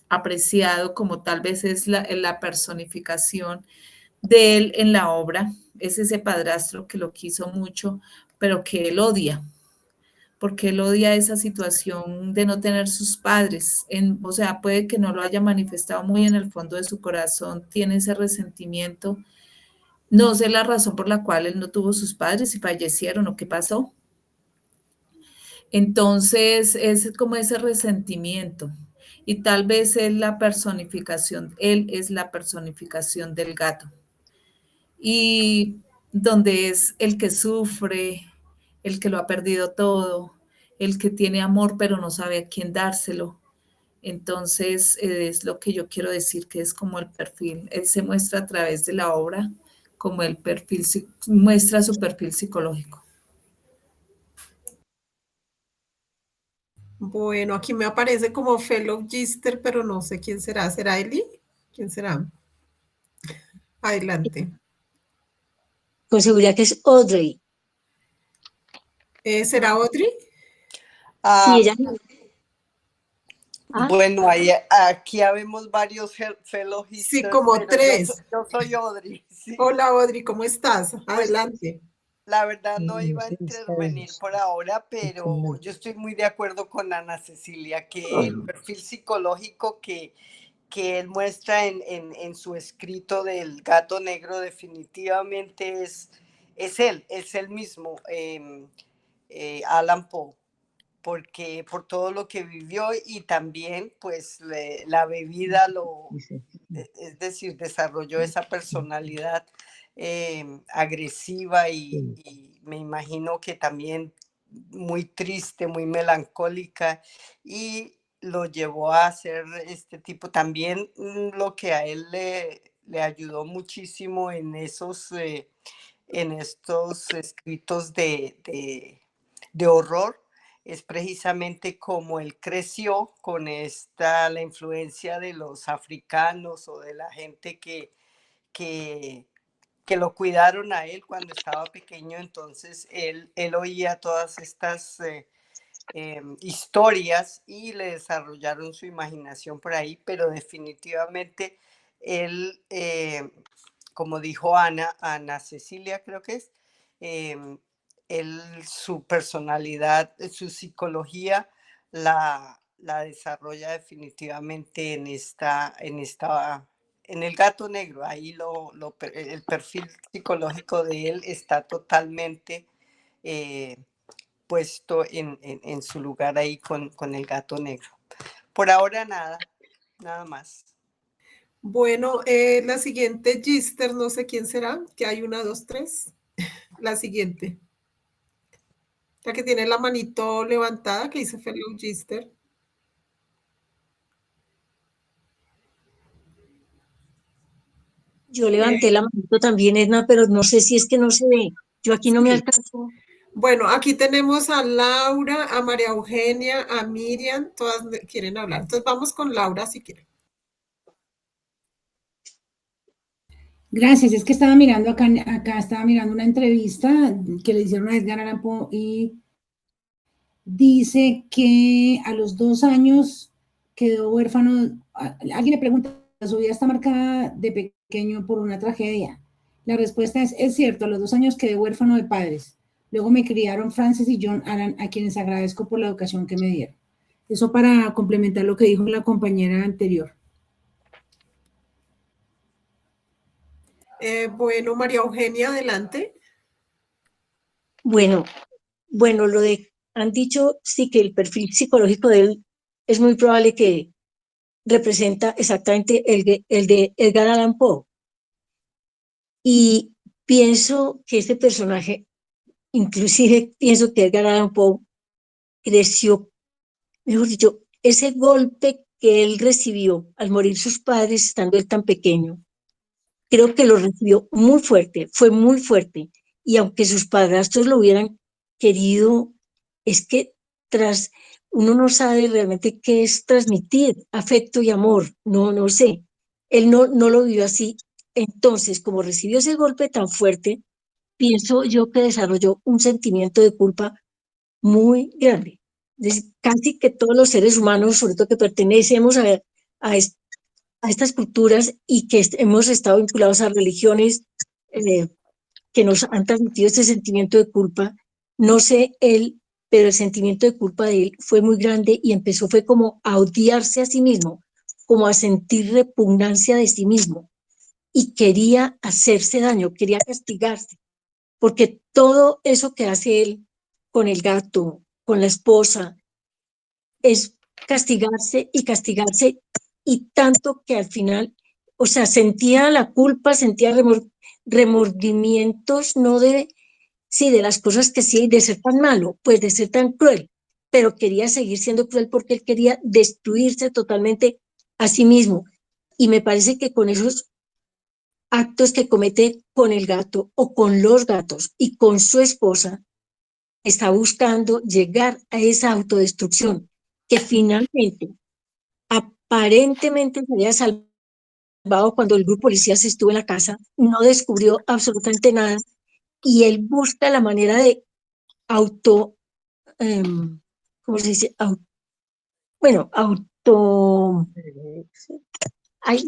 [SPEAKER 4] apreciado como tal vez es la personificación de él en la obra, es ese padrastro que lo quiso mucho, pero que él odia, porque él odia esa situación de no tener sus padres. O sea, puede que no lo haya manifestado muy en el fondo de su corazón, tiene ese resentimiento. No sé la razón por la cual él no tuvo sus padres, si fallecieron o qué pasó. Entonces, es como ese resentimiento. Y tal vez es la personificación, él es la personificación del gato. Y donde es el que sufre, el que lo ha perdido todo, el que tiene amor pero no sabe a quién dárselo. Entonces, es lo que yo quiero decir, que es como el perfil. Él se muestra a través de la obra como el perfil, muestra su perfil psicológico.
[SPEAKER 1] Bueno, aquí me aparece como Fellow Gister, pero no sé quién será. ¿Será Eli? ¿Quién será? Adelante.
[SPEAKER 5] Con seguridad que es Audrey.
[SPEAKER 1] ¿Será Audrey?
[SPEAKER 5] Sí, ella. Ah,
[SPEAKER 7] Bueno, aquí habemos varios fellow
[SPEAKER 1] Sí,
[SPEAKER 7] histers,
[SPEAKER 1] como
[SPEAKER 7] pero
[SPEAKER 1] tres.
[SPEAKER 7] yo soy Audrey. Sí.
[SPEAKER 1] Hola, Audrey, ¿cómo estás?
[SPEAKER 7] Pues
[SPEAKER 1] Adelante.
[SPEAKER 7] la verdad no iba a intervenir por ahora, pero yo estoy muy de acuerdo con Ana Cecilia que el perfil psicológico que él muestra en su escrito del gato negro definitivamente es él, es él mismo, Alan Poe, porque por todo lo que vivió y también pues la bebida es decir, desarrolló esa personalidad agresiva y me imagino que también muy triste, muy melancólica y lo llevó a hacer este tipo. También lo que a él le ayudó muchísimo en estos escritos de horror es precisamente como él creció con la influencia de los africanos o de la gente que, que lo cuidaron a él cuando estaba pequeño. Entonces él oía todas estas historias y le desarrollaron su imaginación por ahí, pero definitivamente él, como dijo Ana Cecilia creo que es, eh, su personalidad, su psicología la desarrolla definitivamente en el gato negro. Ahí el perfil psicológico de él está totalmente puesto en su lugar ahí con el gato negro. Por ahora nada más.
[SPEAKER 1] Bueno, la siguiente Gister, no sé quién será, que hay una, dos, tres. La siguiente. La que tiene la manito levantada, que dice Fellow Gister.
[SPEAKER 5] yo levanté la manito también, Edna, pero no sé si es que no se ve. Yo aquí no me
[SPEAKER 1] Sí.
[SPEAKER 5] alcanzo.
[SPEAKER 1] Bueno, aquí tenemos a Laura, a María Eugenia, a Miriam, todas quieren hablar. Entonces vamos con Laura si quieren.
[SPEAKER 6] Gracias, es que estaba mirando acá estaba mirando una entrevista que le hicieron a Edgar Allan Poe y dice que a los 2 años quedó huérfano. Alguien le pregunta, ¿su vida está marcada de pequeño por una tragedia? La respuesta es cierto, a los 2 años quedé huérfano de padres. Luego me criaron Frances y John Allan, a quienes agradezco por la educación que me dieron. Eso para complementar lo que dijo la compañera anterior.
[SPEAKER 1] Bueno, María Eugenia, adelante.
[SPEAKER 5] Bueno, han dicho sí que el perfil psicológico de él es muy probable que representa exactamente el de Edgar Allan Poe. Y pienso que este personaje, inclusive pienso que Edgar Allan Poe creció, mejor dicho, ese golpe que él recibió al morir sus padres estando él tan pequeño, creo que lo recibió muy fuerte, fue muy fuerte. Y aunque sus padrastros lo hubieran querido, es que tras uno no sabe realmente qué es transmitir afecto y amor, no sé. Él no lo vivió así. Entonces, como recibió ese golpe tan fuerte, pienso yo que desarrolló un sentimiento de culpa muy grande. Casi que todos los seres humanos, sobre todo que pertenecemos a, a estas culturas y que hemos estado vinculados a religiones eh, que nos han transmitido este sentimiento de culpa, no sé él, pero el sentimiento de culpa de él fue muy grande y fue como a odiarse a sí mismo, como a sentir repugnancia de sí mismo y quería hacerse daño, quería castigarse, porque todo eso que hace él con el gato, con la esposa, es castigarse y castigarse y tanto que al final, o sea, sentía la culpa, sentía remordimientos, no de, sí, de las cosas que sí, de ser tan malo, pues de ser tan cruel, pero quería seguir siendo cruel porque él quería destruirse totalmente a sí mismo. Y me parece que con esos actos que comete con el gato o con los gatos y con su esposa, está buscando llegar a esa autodestrucción que finalmente, aparentemente se había salvado cuando el grupo de policías estuvo en la casa, no descubrió absolutamente nada y él busca la manera de auto, ¿cómo se dice? Bueno, auto, hay,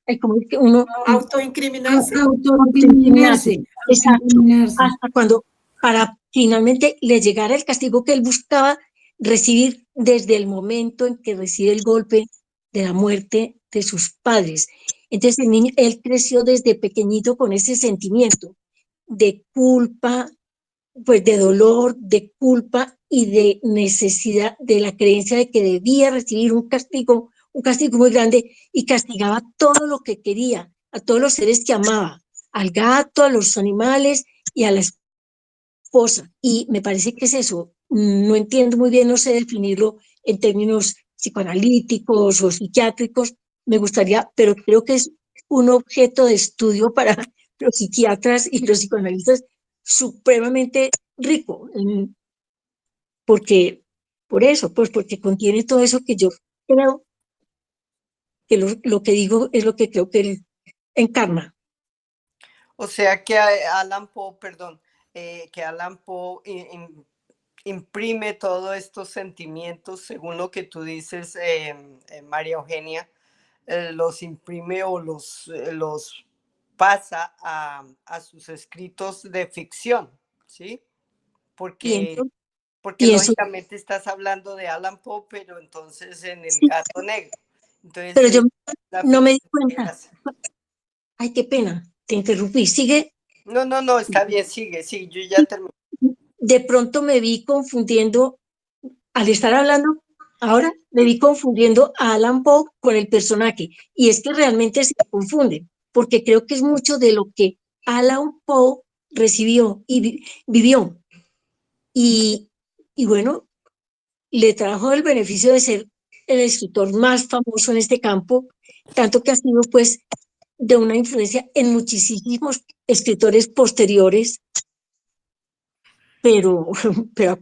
[SPEAKER 5] hay como que uno
[SPEAKER 1] Autoincriminarse.
[SPEAKER 6] Autoincriminarse.
[SPEAKER 5] exacto,
[SPEAKER 6] Autoincriminarse.
[SPEAKER 5] hasta cuando, para finalmente le llegara el castigo que él buscaba recibir desde el momento en que recibe el golpe de la muerte de sus padres. Entonces el niño, él creció desde pequeñito con ese sentimiento de culpa, pues de dolor, de culpa y de necesidad, de la creencia de que debía recibir un castigo muy grande, y castigaba todo lo que quería, a todos los seres que amaba, al gato, a los animales y a la esposa. Y me parece que es eso. No entiendo muy bien, no sé definirlo en términos psicoanalíticos o psiquiátricos, me gustaría, pero creo que es un objeto de estudio para los psiquiatras y los psicoanalistas supremamente rico, porque, por eso, pues porque contiene todo eso que yo creo que lo que digo es lo que creo que él encarna.
[SPEAKER 7] O sea que Alan Poe, perdón, que Alan Poe imprime todos estos sentimientos, según lo que tú dices, María Eugenia, los imprime o los pasa a sus escritos de ficción, ¿sí? Porque,
[SPEAKER 5] Pienso,
[SPEAKER 7] porque
[SPEAKER 5] pienso,
[SPEAKER 7] lógicamente estás hablando de Alan Poe, pero entonces en El
[SPEAKER 5] sí,
[SPEAKER 7] Gato Negro. Entonces
[SPEAKER 5] pero yo
[SPEAKER 7] la
[SPEAKER 5] no me di
[SPEAKER 7] ficción
[SPEAKER 5] cuenta.
[SPEAKER 7] era así.
[SPEAKER 5] Ay, qué pena, te interrumpí. Sigue.
[SPEAKER 7] No, está bien, sigue, yo ya terminé.
[SPEAKER 5] De pronto me vi confundiendo, al estar hablando ahora, me vi confundiendo a Alan Poe con el personaje. Y es que realmente se confunde, porque creo que es mucho de lo que Alan Poe recibió y vivió. Y, y bueno, le trajo el beneficio de ser el escritor más famoso en este campo, tanto que ha sido pues de una influencia en muchísimos escritores posteriores, pero, pero,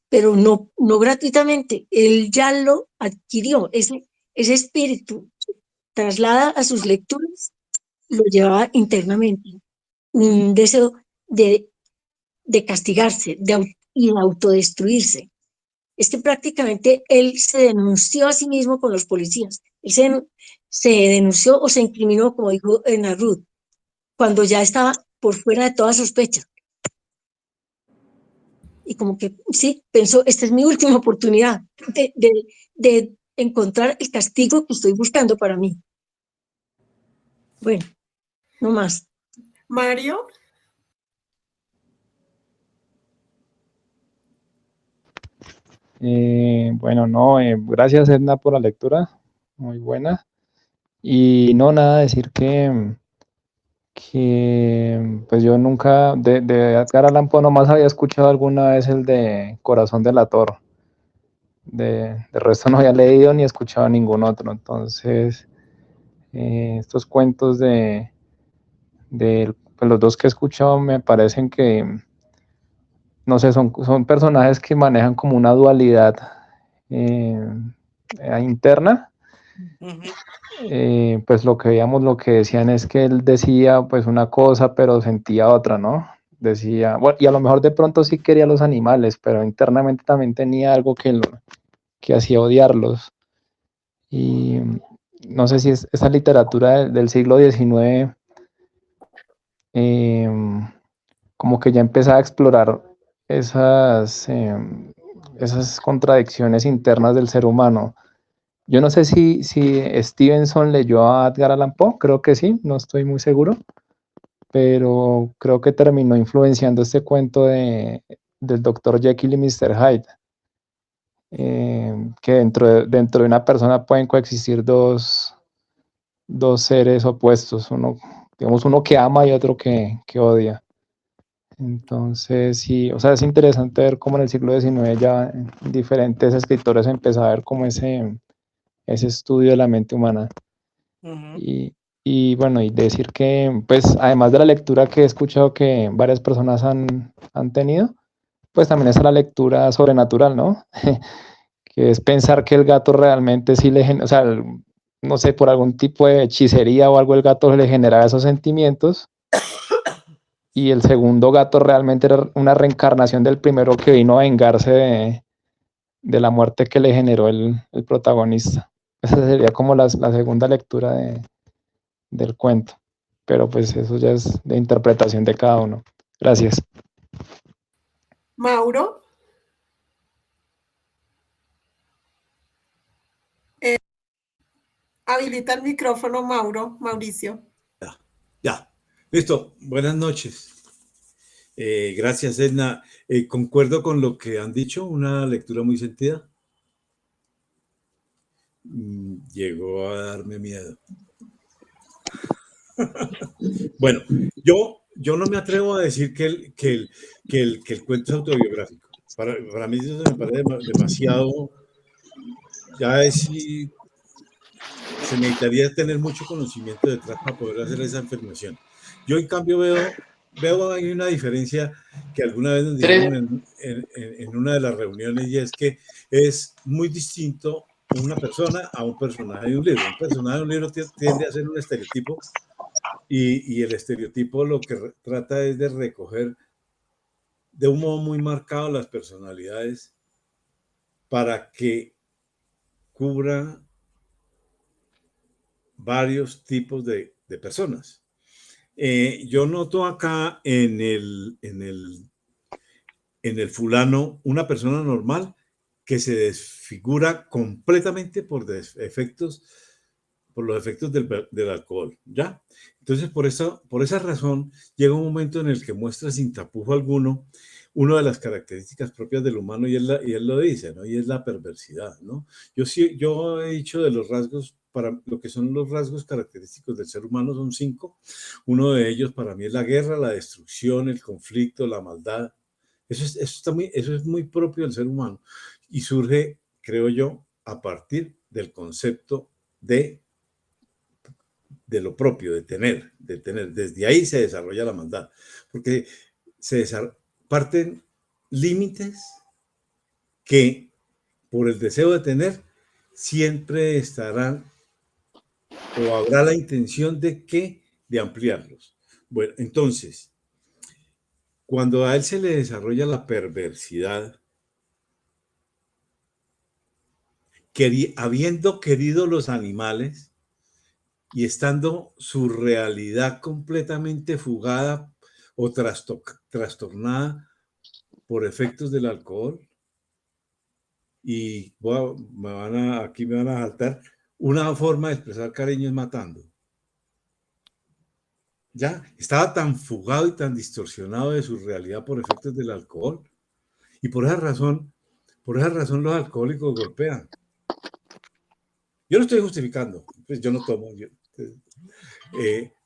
[SPEAKER 5] pero no, no gratuitamente. Él ya lo adquirió, ese espíritu traslada a sus lecturas, lo llevaba internamente, un deseo de castigarse y de autodestruirse. Es que prácticamente él se denunció a sí mismo con los policías. Él se denunció o se incriminó, como dijo Narud, cuando ya estaba por fuera de toda sospecha. Y como que sí, pensó, esta es mi última oportunidad de encontrar el castigo que estoy buscando para mí. Bueno, no más.
[SPEAKER 1] Mario.
[SPEAKER 8] Bueno, no, gracias Edna por la lectura, muy buena. Y no, nada, decir que pues yo nunca, de Edgar Allan Poe nomás había escuchado alguna vez el de Corazón delator. De resto no había leído ni escuchado ningún otro. Entonces, estos cuentos pues los dos que he escuchado me parecen que, no sé, son personajes que manejan como una dualidad interna. Pues lo que veíamos, lo que decían es que él decía pues una cosa, pero sentía otra, ¿no? Decía, bueno, y a lo mejor de pronto sí quería los animales, pero internamente también tenía algo que hacía odiarlos. Y no sé si esa literatura del siglo XIX como que ya empezaba a explorar esas contradicciones internas del ser humano. Yo no sé si Stevenson leyó a Edgar Allan Poe, creo que sí, no estoy muy seguro, pero creo que terminó influenciando este cuento del Dr. Jekyll y Mr. Hyde, que dentro de una persona pueden coexistir dos seres opuestos, digamos uno que ama y otro que odia. Entonces, sí, o sea, es interesante ver cómo en el siglo XIX ya diferentes escritores empezaron a ver como ese estudio de la mente humana. Y bueno, y decir que, pues, además de la lectura que he escuchado que varias personas han tenido, pues también está la lectura sobrenatural, ¿no? Que es pensar que el gato realmente sí o sea, no sé, por algún tipo de hechicería o algo, el gato le generaba esos sentimientos. Y el segundo gato realmente era una reencarnación del primero que vino a vengarse de la muerte que le generó el protagonista. Esa sería como la segunda lectura del cuento, pero pues eso ya es de interpretación de cada uno. Gracias.
[SPEAKER 1] Mauro. Habilita el micrófono, Mauricio.
[SPEAKER 9] Ya, listo. Buenas noches. Gracias, Edna. Concuerdo con lo que han dicho, una lectura muy sentida. Llegó a darme miedo. Bueno, yo no me atrevo a decir que el cuento es autobiográfico. Para mí eso me parece demasiado. Ya es si se necesitaría tener mucho conocimiento detrás para poder hacer esa afirmación. Yo, en cambio, veo ahí una diferencia que alguna vez nos dijeron en una de las reuniones, y es que es muy distinto una persona a un personaje de un libro. Un personaje de un libro tiende a ser un estereotipo, y el estereotipo lo que trata es de recoger de un modo muy marcado las personalidades para que cubra varios tipos de personas. Yo noto acá en el fulano una persona normal que se desfigura completamente por los efectos del alcohol, ¿ya? Entonces, por esa razón, llega un momento en el que muestra sin tapujo alguno una de las características propias del humano, y él lo dice, ¿no? Y es la perversidad, ¿no? Yo he dicho de los rasgos, para lo que son los rasgos característicos del ser humano son 5. Uno de ellos para mí es la guerra, la destrucción, el conflicto, la maldad. Eso es muy propio del ser humano, y surge, creo yo, a partir del concepto de lo propio, de tener. Desde ahí se desarrolla la maldad, porque parten límites que, por el deseo de tener, siempre estarán, o habrá la intención de ampliarlos. Bueno, entonces, cuando a él se le desarrolla la perversidad, habiendo querido los animales y estando su realidad completamente fugada o trastornada por efectos del alcohol, y aquí me van a saltar, una forma de expresar cariño es matando. Ya estaba tan fugado y tan distorsionado de su realidad por efectos del alcohol, y por esa razón los alcohólicos golpean. Yo no estoy justificando, pues yo no tomo,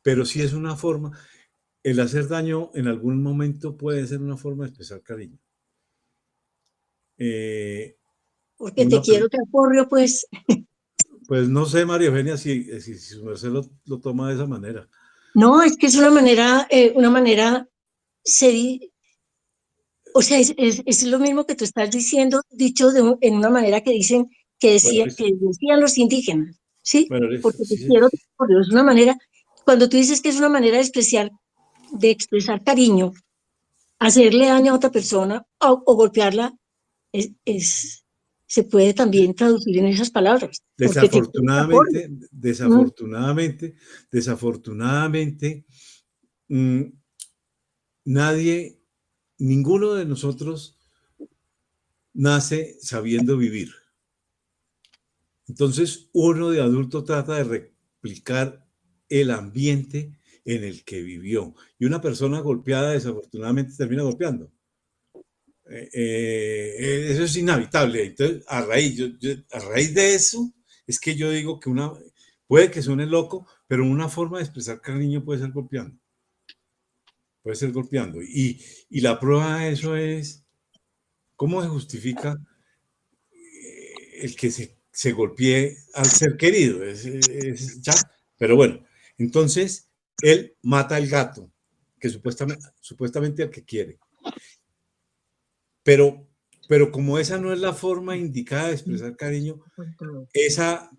[SPEAKER 9] pero sí es una forma. El hacer daño en algún momento puede ser una forma de expresar cariño.
[SPEAKER 5] Porque te quiero, te aporrio, pues.
[SPEAKER 9] Pues no sé, María Eugenia, si su merced lo toma de esa manera.
[SPEAKER 5] No, es que es una manera, o sea, es lo mismo que tú estás diciendo, dicho en una manera que decían los indígenas, ¿sí?
[SPEAKER 9] Bueno,
[SPEAKER 5] Porque te
[SPEAKER 9] sí,
[SPEAKER 5] quiero, por Dios, es una manera, cuando tú dices que es una manera de expresar cariño, hacerle daño a otra persona o golpearla, se puede también traducir en esas palabras. Porque te quiero, te aporrio.
[SPEAKER 9] Desafortunadamente, ninguno de nosotros nace sabiendo vivir. Entonces, uno de adulto trata de replicar el ambiente en el que vivió. Y una persona golpeada, desafortunadamente, termina golpeando. Eso es inevitable. Entonces, a raíz de eso, es que yo digo que puede que suene loco, pero una forma de expresar cariño puede ser golpeando. Puede ser golpeando. Y la prueba de eso es cómo se justifica el que se golpee al ser querido. Ya. Pero bueno, entonces él mata al gato, que supuestamente al que quiere. Pero como esa no es la forma indicada de expresar cariño, esa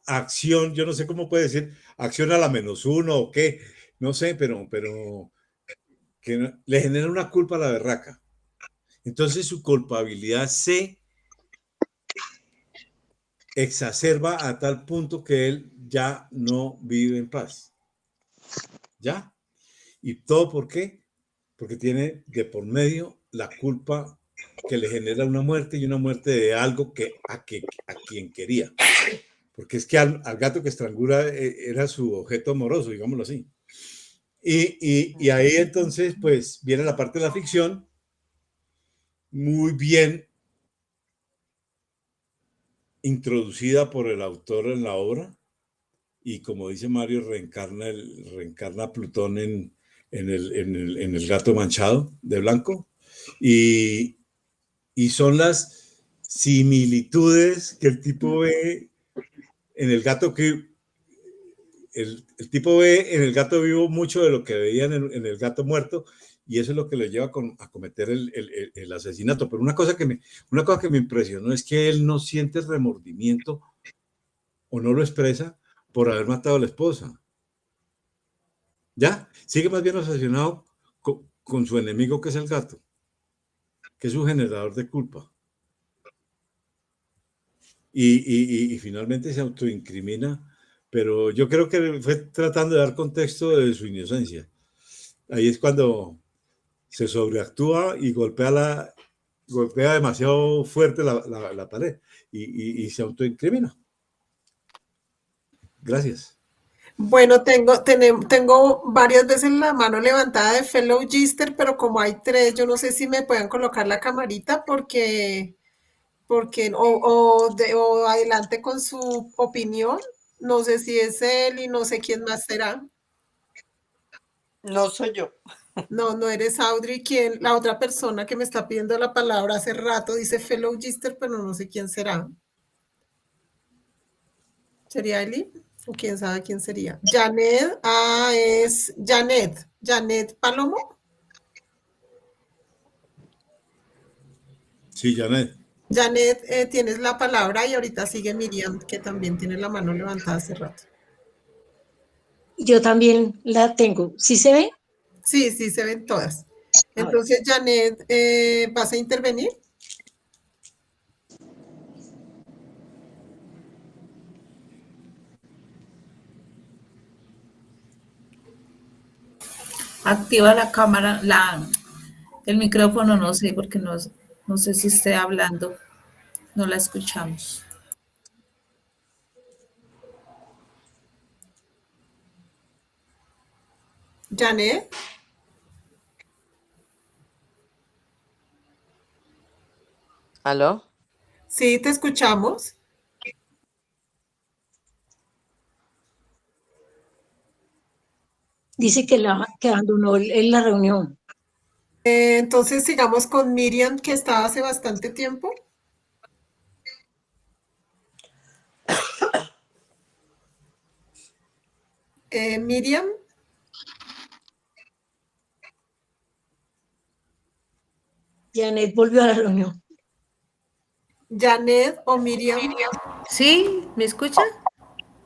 [SPEAKER 9] acción, yo no sé cómo puede decir, acción a la -1 o qué, no sé, pero que le genera una culpa a la berraca. Entonces su culpabilidad se exacerba a tal punto que él ya no vive en paz. ¿Ya? ¿Y todo por qué? Porque tiene de por medio la culpa que le genera una muerte y una muerte de algo a quien quería. Porque es que al gato que estrangula era su objeto amoroso, digámoslo así. Y ahí entonces, pues, viene la parte de la ficción, muy bien introducida por el autor en la obra, y como dice Mario, reencarna a Plutón en el gato manchado de blanco, y son las similitudes que el tipo ve en el gato el tipo ve en el gato vivo mucho de lo que veían en el gato muerto, y eso es lo que le lleva a cometer el asesinato. Pero una cosa que me impresionó es que él no siente remordimiento o no lo expresa por haber matado a la esposa. ¿Ya? Sigue más bien obsesionado con su enemigo, que es el gato, que es un generador de culpa. Y finalmente se autoincrimina, pero yo creo que fue tratando de dar contexto de su inocencia. Ahí es cuando se sobreactúa y golpea demasiado fuerte la pared y se autoincrimina. Gracias.
[SPEAKER 1] Bueno, tengo varias veces la mano levantada de Fellow Gister, pero como hay tres, yo no sé si me pueden colocar la camarita porque o adelante con su opinión. No sé si es él y no sé quién más será.
[SPEAKER 7] No soy yo.
[SPEAKER 1] No, no eres Audrey. La otra persona que me está pidiendo la palabra hace rato dice Fellow Gister, pero no sé quién será. ¿Sería Eli? ¿O quién sabe quién sería? Janet, es Janet. Janet Palomo.
[SPEAKER 9] Sí, Janet.
[SPEAKER 1] Janet, tienes la palabra y ahorita sigue Miriam, que también tiene la mano levantada hace rato.
[SPEAKER 5] Yo también la tengo. ¿Sí se ve?
[SPEAKER 1] Sí, sí, se ven todas. Entonces, Janet, ¿vas a intervenir?
[SPEAKER 4] Activa la cámara, el micrófono, no sé, porque no sé si esté hablando. No la escuchamos.
[SPEAKER 1] Janet.
[SPEAKER 10] ¿Aló?
[SPEAKER 1] Sí, te escuchamos.
[SPEAKER 5] Dice que abandonó la reunión.
[SPEAKER 1] Entonces, sigamos con Miriam, que estaba hace bastante tiempo. Miriam.
[SPEAKER 5] Janet volvió a la reunión.
[SPEAKER 1] Janet o Miriam.
[SPEAKER 4] ¿Sí? ¿Me escucha?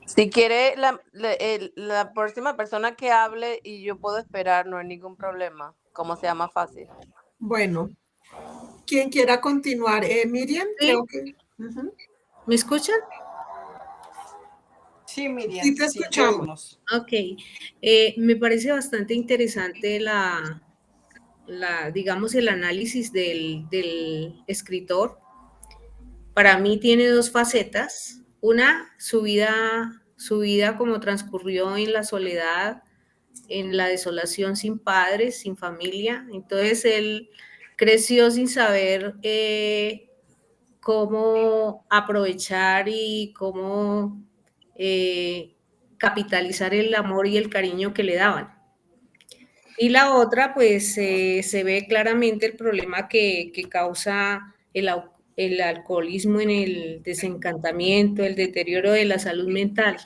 [SPEAKER 10] Si quiere la próxima persona que hable y yo puedo esperar, no hay ningún problema, como sea más fácil.
[SPEAKER 1] Bueno, quien quiera continuar. Miriam,
[SPEAKER 4] ¿Sí?
[SPEAKER 1] creo que.
[SPEAKER 4] ¿Me escuchan?
[SPEAKER 7] Sí, Miriam,
[SPEAKER 1] Sí, te
[SPEAKER 7] sí,
[SPEAKER 1] escuchamos.
[SPEAKER 11] Ok, me parece bastante interesante digamos, el análisis del escritor. Para mí tiene dos facetas. Una, su vida como transcurrió en la soledad, en la desolación, sin padres, sin familia. Entonces él creció sin saber cómo aprovechar y cómo capitalizar el amor y el cariño que le daban. Y la otra, pues se ve claramente el problema que causa el alcoholismo en el desencantamiento, el deterioro de la salud mental,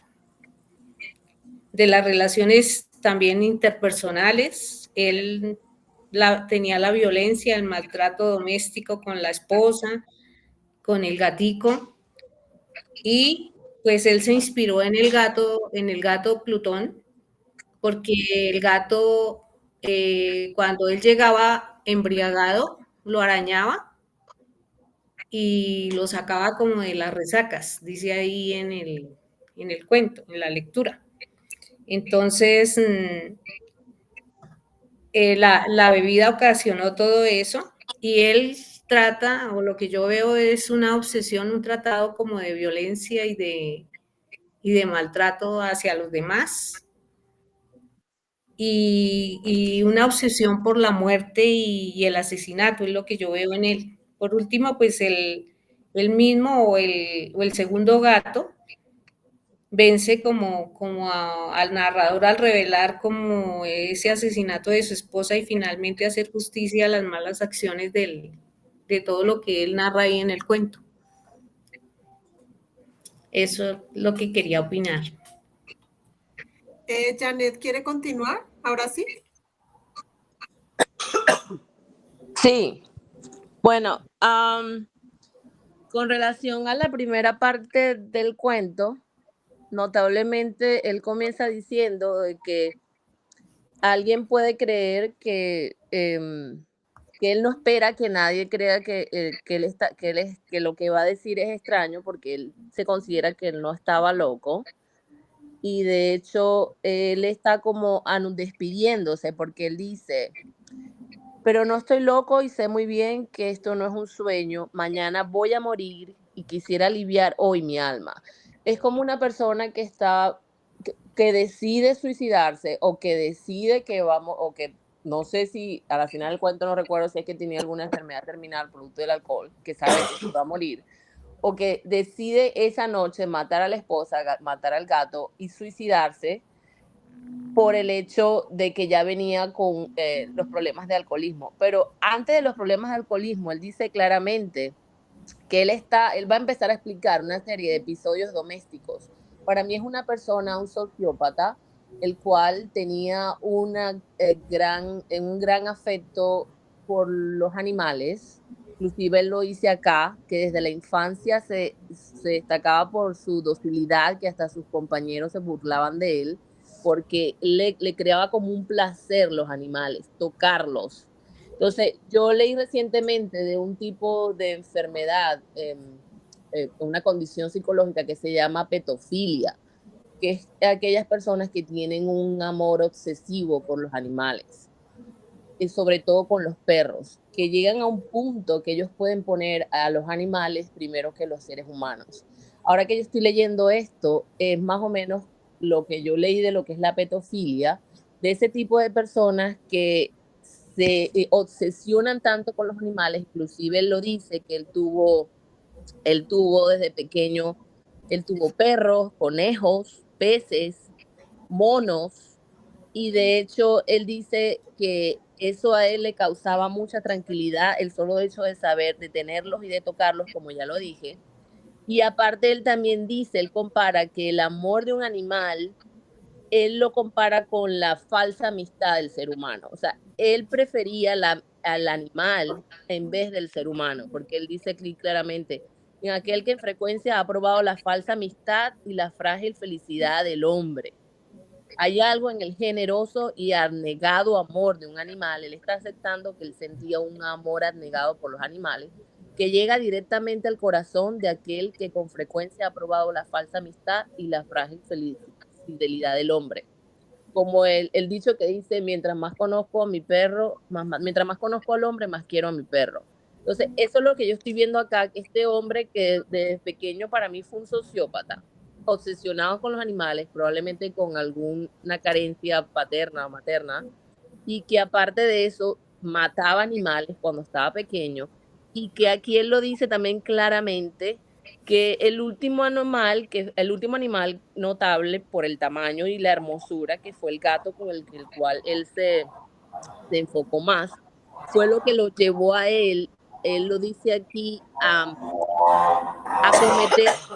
[SPEAKER 11] de las relaciones también interpersonales. Él tenía la violencia, el maltrato doméstico con la esposa, con el gatico, y pues él se inspiró en el gato Plutón, porque el gato, cuando él llegaba embriagado, lo arañaba y lo sacaba como de las resacas, dice ahí en el cuento, en la lectura. Entonces, la bebida ocasionó todo eso y él trata, o lo que yo veo es una obsesión, un tratado como de violencia y de maltrato hacia los demás y una obsesión por la muerte y el asesinato, es lo que yo veo en él. Por último, pues el mismo o el segundo gato vence al narrador al revelar como ese asesinato de su esposa y finalmente hacer justicia a las malas acciones de todo lo que él narra ahí en el cuento. Eso es lo que quería opinar.
[SPEAKER 1] Janet, ¿quiere continuar? Ahora sí.
[SPEAKER 10] Sí, bueno, con relación a la primera parte del cuento, notablemente él comienza diciendo de que alguien puede creer que él no espera que nadie crea que lo que va a decir es extraño porque él se considera que él no estaba loco y de hecho él está como despidiéndose porque él dice, pero no estoy loco y sé muy bien que esto no es un sueño, mañana voy a morir y quisiera aliviar hoy mi alma. Es como una persona que decide suicidarse o que decide que vamos, o que no sé si a la final del cuento no recuerdo si es que tenía alguna enfermedad terminal producto del alcohol, que sabe que se va a morir, o que decide esa noche matar a la esposa, matar al gato y suicidarse por el hecho de que ya venía con los problemas de alcoholismo. Pero antes de los problemas de alcoholismo, él dice claramente que él va a empezar a explicar una serie de episodios domésticos. Para mí es una persona, un sociópata, el cual tenía un gran afecto por los animales. Inclusive él lo dice acá, que desde la infancia se destacaba por su docilidad, que hasta sus compañeros se burlaban de él, porque le creaba como un placer los animales, tocarlos. Entonces, yo leí recientemente de un tipo de enfermedad, una condición psicológica que se llama petofilia, que es aquellas personas que tienen un amor obsesivo por los animales, y sobre todo con los perros, que llegan a un punto que ellos pueden poner a los animales primero que los seres humanos. Ahora que yo estoy leyendo esto, es más o menos lo que yo leí de lo que es la petofilia, de ese tipo de personas que se obsesionan tanto con los animales, inclusive él lo dice, que él tuvo desde pequeño, él tuvo perros, conejos, peces, monos, y de hecho él dice que eso a él le causaba mucha tranquilidad, el solo hecho de saber, de tenerlos y de tocarlos, como ya lo dije. Y aparte él también dice, él compara que el amor de un animal, él lo compara con la falsa amistad del ser humano. O sea, él prefería al animal en vez del ser humano, porque él dice claramente, en aquel que en frecuencia ha probado la falsa amistad y la frágil felicidad del hombre. Hay algo en el generoso y abnegado amor de un animal. Él está aceptando que él sentía un amor abnegado por los animales, que llega directamente al corazón de aquel que con frecuencia ha probado la falsa amistad y la frágil fidelidad del hombre. Como el dicho que dice, mientras más conozco a mi perro, mientras más conozco al hombre, más quiero a mi perro. Entonces, eso es lo que yo estoy viendo acá, que este hombre que desde pequeño para mí fue un sociópata, obsesionado con los animales, probablemente con alguna carencia paterna o materna, y que aparte de eso mataba animales cuando estaba pequeño, y que aquí él lo dice también claramente, que el último animal notable por el tamaño y la hermosura, que fue el gato con el cual él se enfocó más, fue lo que lo llevó a él lo dice aquí, a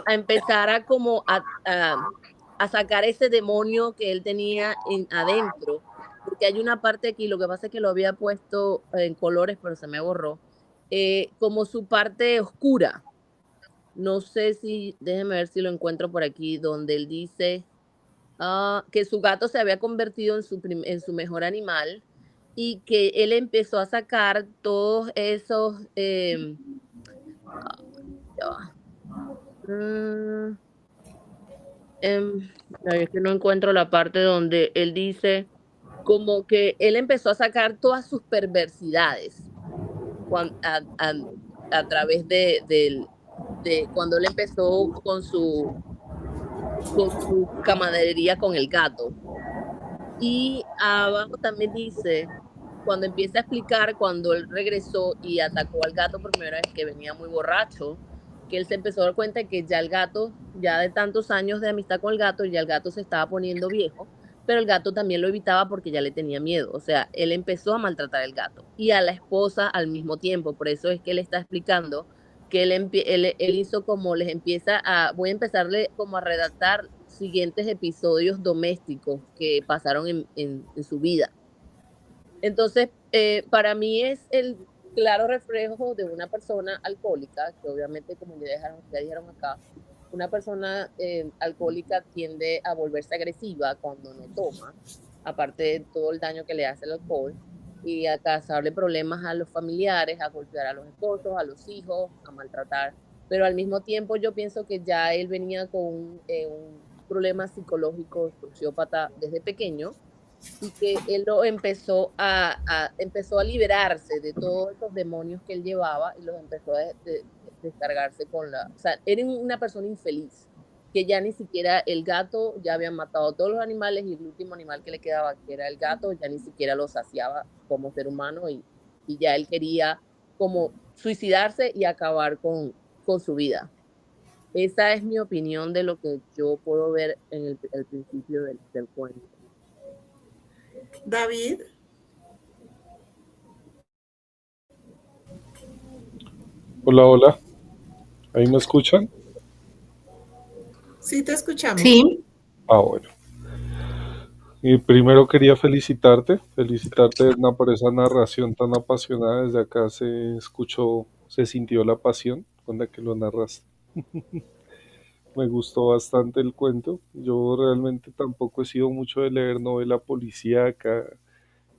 [SPEAKER 10] empezar a sacar ese demonio que él tenía adentro, porque hay una parte aquí, lo que pasa es que lo había puesto en colores, pero se me borró, como su parte oscura. No sé si, déjeme ver si lo encuentro por aquí, donde él dice que su gato se había convertido en su mejor animal y que él empezó a sacar todos esos, ya va, mm, ay, es que no encuentro la parte donde él dice como que él empezó a sacar todas sus perversidades cuan a través de cuando él empezó con su camaradería con el gato. Y abajo también dice, cuando empieza a explicar cuando él regresó y atacó al gato por primera vez, que venía muy borracho, que él se empezó a dar cuenta de que ya el gato, ya de tantos años de amistad con el gato, ya el gato se estaba poniendo viejo, pero el gato también lo evitaba porque ya le tenía miedo. O sea, él empezó a maltratar al gato y a la esposa al mismo tiempo. Por eso es que él está explicando que él hizo como les empieza voy a empezarle como a redactar siguientes episodios domésticos que pasaron en su vida. Entonces, para mí es el claro reflejo de una persona alcohólica, que obviamente, como ya dijeron acá, una persona alcohólica tiende a volverse agresiva cuando no toma, aparte de todo el daño que le hace el alcohol, y a causarle problemas a los familiares, a golpear a los esposos, a los hijos, a maltratar. Pero al mismo tiempo yo pienso que ya él venía con un problema psicológico, sociópata desde pequeño, y que él lo empezó a liberarse de todos esos demonios que él llevaba y los empezó a descargarse o sea, era una persona infeliz, que ya ni siquiera el gato, ya habían matado a todos los animales y el último animal que le quedaba, que era el gato, ya ni siquiera lo saciaba como ser humano y ya él quería como suicidarse y acabar con su vida. Esa es mi opinión de lo que yo puedo ver en el principio del cuento.
[SPEAKER 1] David,
[SPEAKER 12] Hola, hola. ¿Ahí me escuchan?
[SPEAKER 1] sí te escuchamos.
[SPEAKER 6] Sí,
[SPEAKER 12] Ah, bueno. Y primero quería felicitarte, Edna, por esa narración tan apasionada. Desde acá se escuchó, se sintió la pasión con la que lo narraste. Me gustó bastante el cuento. Yo realmente tampoco he sido mucho de leer novela policíaca.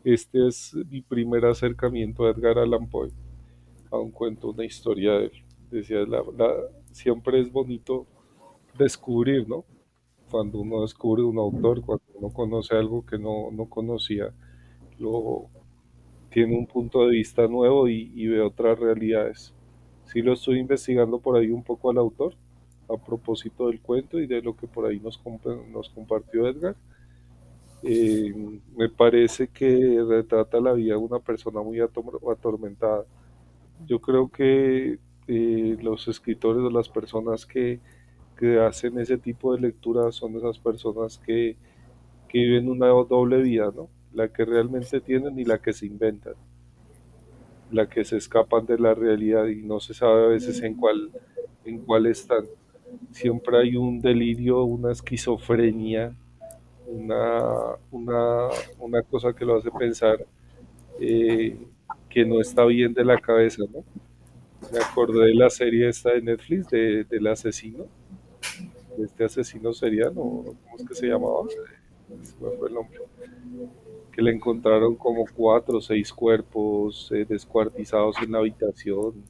[SPEAKER 12] Este es mi primer acercamiento a Edgar Allan Poe, a un cuento, una historia de él. Decía, siempre es bonito descubrir, ¿no? Cuando uno descubre un autor, cuando uno conoce algo que no conocía, lo, tiene un punto de vista nuevo y ve otras realidades. Sí lo estoy investigando por ahí un poco al autor, a propósito del cuento y de lo que por ahí nos compartió Edgar. Me parece que retrata la vida de una persona muy atormentada. Yo creo que los escritores o las personas que hacen ese tipo de lectura son esas personas que viven una doble vida, ¿no? La que realmente tienen y la que se inventan, la que se escapan de la realidad y no se sabe a veces en cuál están. Siempre hay un delirio, una esquizofrenia, una, una, una cosa que lo hace pensar eh, que no está bien de la cabeza, ¿no? Me acordé de la serie esta de Netflix, del asesino, de este asesino serial, ¿no? ¿Cómo es que se llamaba? Se me fue el nombre. Que le encontraron como 4 o 6 cuerpos descuartizados en la habitación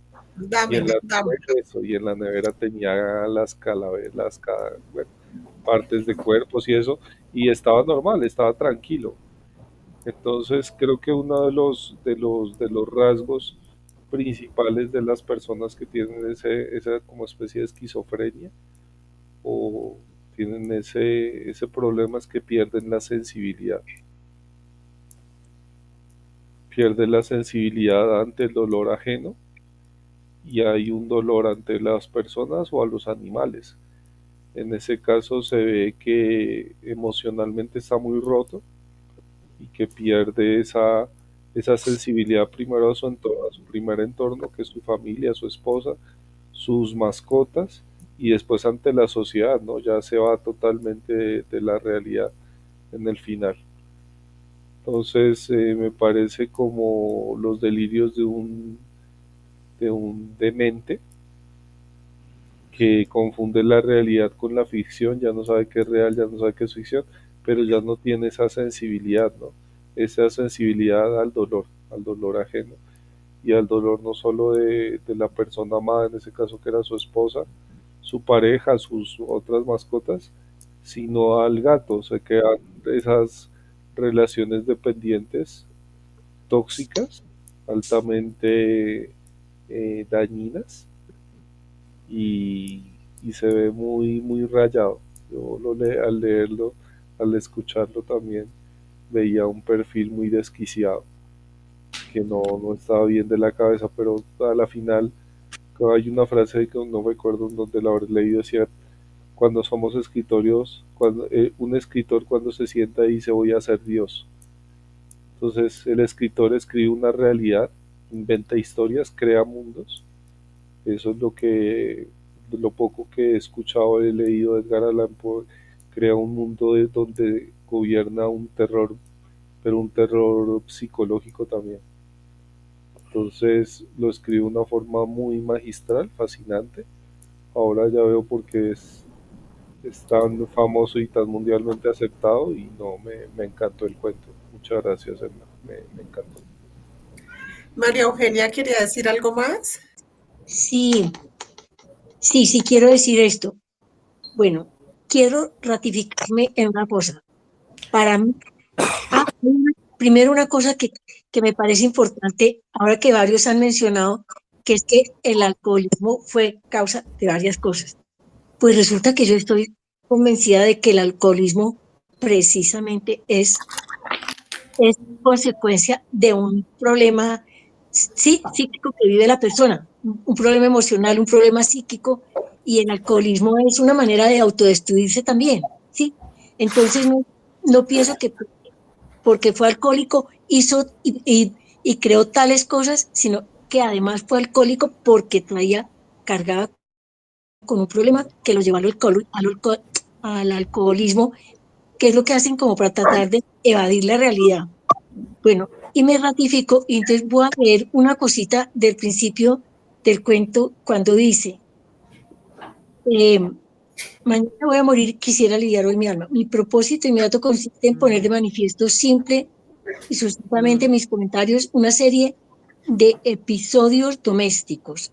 [SPEAKER 12] y en
[SPEAKER 1] Dame.
[SPEAKER 12] y en la nevera tenía las calaveras, bueno, partes de cuerpos y eso, y estaba normal, estaba tranquilo. Entonces creo que uno de los rasgos principales de las personas que tienen esa como especie de esquizofrenia o tienen ese problema es que pierden la sensibilidad ante el dolor ajeno y hay un dolor ante las personas o a los animales. En ese caso se ve que emocionalmente está muy roto y que pierde esa sensibilidad primero a su entorno, a su primer entorno, que es su familia, su esposa, sus mascotas, y después ante la sociedad, ¿no? Ya se va totalmente de la realidad en el final. Entonces me parece como los delirios de un demente que confunde la realidad con la ficción, ya no sabe qué es real, ya no sabe qué es ficción, pero ya no tiene esa sensibilidad, ¿no? esa sensibilidad al dolor ajeno y al dolor no solo de la persona amada, en ese caso que era su esposa, su pareja, sus otras mascotas, sino al gato. Se crean esas relaciones dependientes tóxicas, altamente dañinas y, y se ve muy, muy rayado. Yo al leerlo, al escucharlo también, veía un perfil muy desquiciado, que no estaba bien de la cabeza, pero a la final hay una frase que no recuerdo en donde la habré leído, decía, cuando somos escritorios, un escritor cuando se sienta y dice voy a ser Dios. Entonces el escritor escribe una realidad, inventa historias, crea mundos. Eso es lo poco que he escuchado, he leído de Edgar Allan Poe, crea un mundo donde gobierna un terror, pero un terror psicológico también. Entonces lo escribe de una forma muy magistral, fascinante. Ahora ya veo por qué es tan famoso y tan mundialmente aceptado y no, me encantó el cuento. Muchas gracias, Edna. Me encantó.
[SPEAKER 1] María Eugenia quería decir algo más.
[SPEAKER 5] Sí, sí, quiero decir esto. Bueno, quiero ratificarme en una cosa. Para mí, primero una cosa que me parece importante, ahora que varios han mencionado, que es que el alcoholismo fue causa de varias cosas. Pues resulta que yo estoy convencida de que el alcoholismo precisamente es consecuencia de un problema psíquico que vive la persona, un problema emocional, un problema psíquico, y el alcoholismo es una manera de autodestruirse también, ¿sí? Entonces no pienso que porque fue alcohólico hizo y creó tales cosas, sino que además fue alcohólico porque cargaba con un problema que lo llevó al alcoholismo, que es lo que hacen como para tratar de evadir la realidad. Bueno, y me ratifico, y entonces voy a leer una cosita del principio del cuento cuando dice, mañana voy a morir, quisiera aliviar hoy mi alma. Mi propósito inmediato consiste en poner de manifiesto simple y sucintamente mis comentarios una serie de episodios domésticos.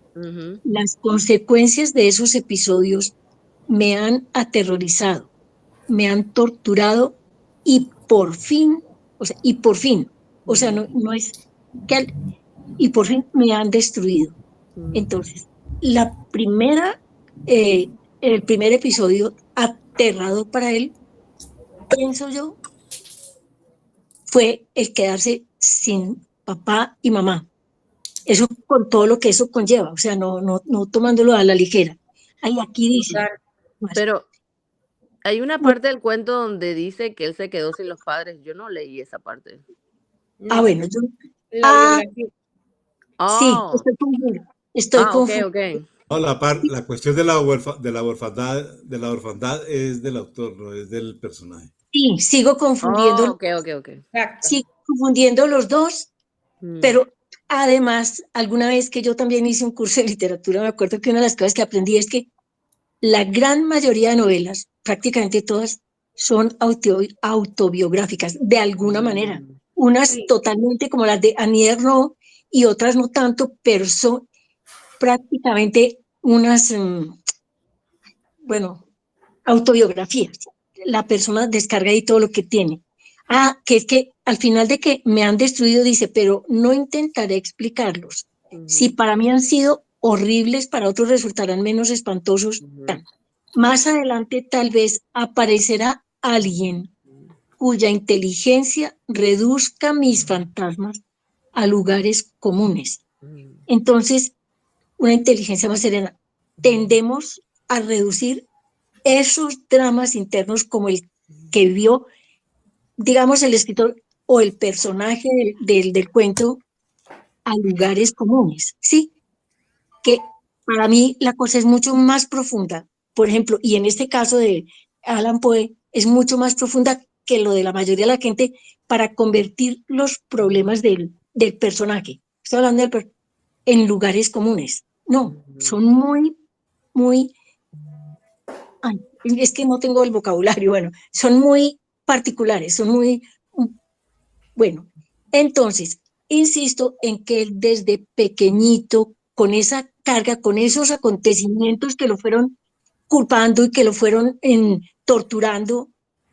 [SPEAKER 5] Las consecuencias de esos episodios me han aterrorizado, me han torturado y por fin, no es que, y por fin me han destruido. Entonces, el primer episodio aterrador para él, pienso yo, fue el quedarse sin papá y mamá. Eso con todo lo que eso conlleva, o sea, no tomándolo a la ligera. Ay, aquí dice.
[SPEAKER 10] Pero hay una parte del cuento donde dice que él se quedó sin los padres. Yo no leí esa parte.
[SPEAKER 5] Bueno,
[SPEAKER 11] La biografía.
[SPEAKER 5] sí,
[SPEAKER 10] Oh.
[SPEAKER 5] estoy
[SPEAKER 10] Ok.
[SPEAKER 5] confundiendo.
[SPEAKER 9] No, la cuestión de la orfandad es del autor, no es del personaje.
[SPEAKER 5] Sí, sigo confundiendo.
[SPEAKER 10] Ok.
[SPEAKER 5] Sigo confundiendo los dos, pero además, alguna vez que yo también hice un curso de literatura, me acuerdo que una de las cosas que aprendí es que la gran mayoría de novelas, prácticamente todas, son autobiográficas, de alguna manera. Unas totalmente como las de Annie Ernaux y otras no tanto, pero son prácticamente unas, autobiografías. La persona descarga ahí todo lo que tiene. Que es que al final de que me han destruido, dice, pero no intentaré explicarlos. Si para mí han sido horribles, para otros resultarán menos espantosos. Más adelante tal vez aparecerá alguien cuya inteligencia reduzca mis fantasmas a lugares comunes. Entonces, una inteligencia más serena. Tendemos a reducir esos dramas internos como el que vio, digamos, el escritor o el personaje del cuento a lugares comunes, ¿sí? Que para mí la cosa es mucho más profunda, por ejemplo, y en este caso de Allan Poe, es mucho más profunda que lo de la mayoría de la gente para convertir los problemas del personaje, estoy hablando en lugares comunes. No, son muy, es que no tengo el vocabulario, bueno, son muy particulares, son muy Bueno, entonces, insisto en que él desde pequeñito, con esa carga, con esos acontecimientos que lo fueron culpando y que lo fueron torturando,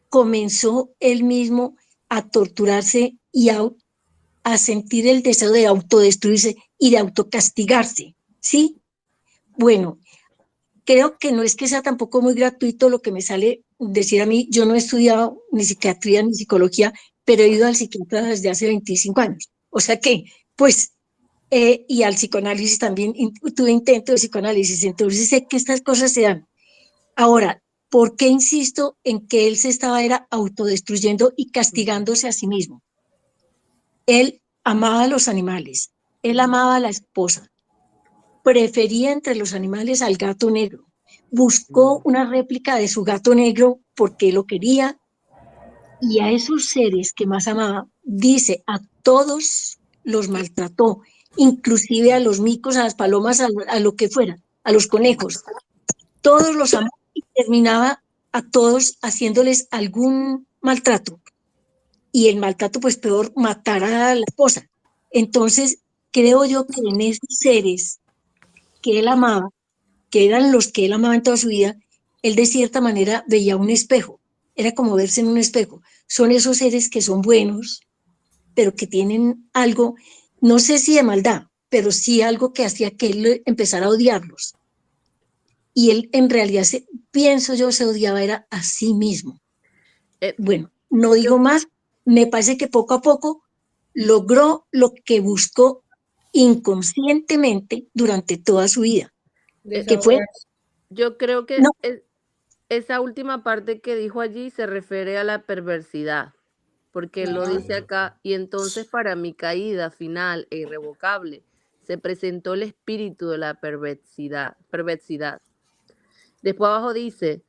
[SPEAKER 5] comenzó él mismo a torturarse y a sentir el deseo de autodestruirse y de autocastigarse, ¿sí? Bueno, creo que no es que sea tampoco muy gratuito lo que me sale decir a mí. Yo no he estudiado ni psiquiatría ni psicología, pero he ido al psiquiatra desde hace 25 años. O sea que, pues, y al psicoanálisis también, tuve intento de psicoanálisis, entonces sé que estas cosas se dan. Ahora, ¿por qué insisto en que él se estaba era autodestruyendo y castigándose a sí mismo? Él amaba a los animales, él amaba a la esposa, prefería entre los animales al gato negro, buscó una réplica de su gato negro porque lo quería, y a esos seres que más amaba, dice, a todos los maltrató, inclusive a los micos, a las palomas, a lo que fuera, a los conejos, todos los amó y terminaba a todos haciéndoles algún maltrato. Y el maltrato, pues peor, matar a la esposa. Entonces, creo yo que en esos seres que él amaba, que eran los que él amaba en toda su vida, él de cierta manera veía un espejo. Era como verse en un espejo. Son esos seres que son buenos, pero que tienen algo, no sé si de maldad, pero sí algo que hacía que él empezara a odiarlos. Y él en realidad, pienso yo, se odiaba era a sí mismo.
[SPEAKER 10] Eh,
[SPEAKER 5] Bueno, no digo más, me parece que poco a poco logró lo que buscó inconscientemente durante toda su vida, que fue,
[SPEAKER 11] Desahogarse.
[SPEAKER 10] Yo creo que
[SPEAKER 5] no,
[SPEAKER 10] esa última parte que dijo allí se refiere a la perversidad, porque él lo dice acá, y entonces para mi caída final e irrevocable se presentó el espíritu de la perversidad. Después abajo dice,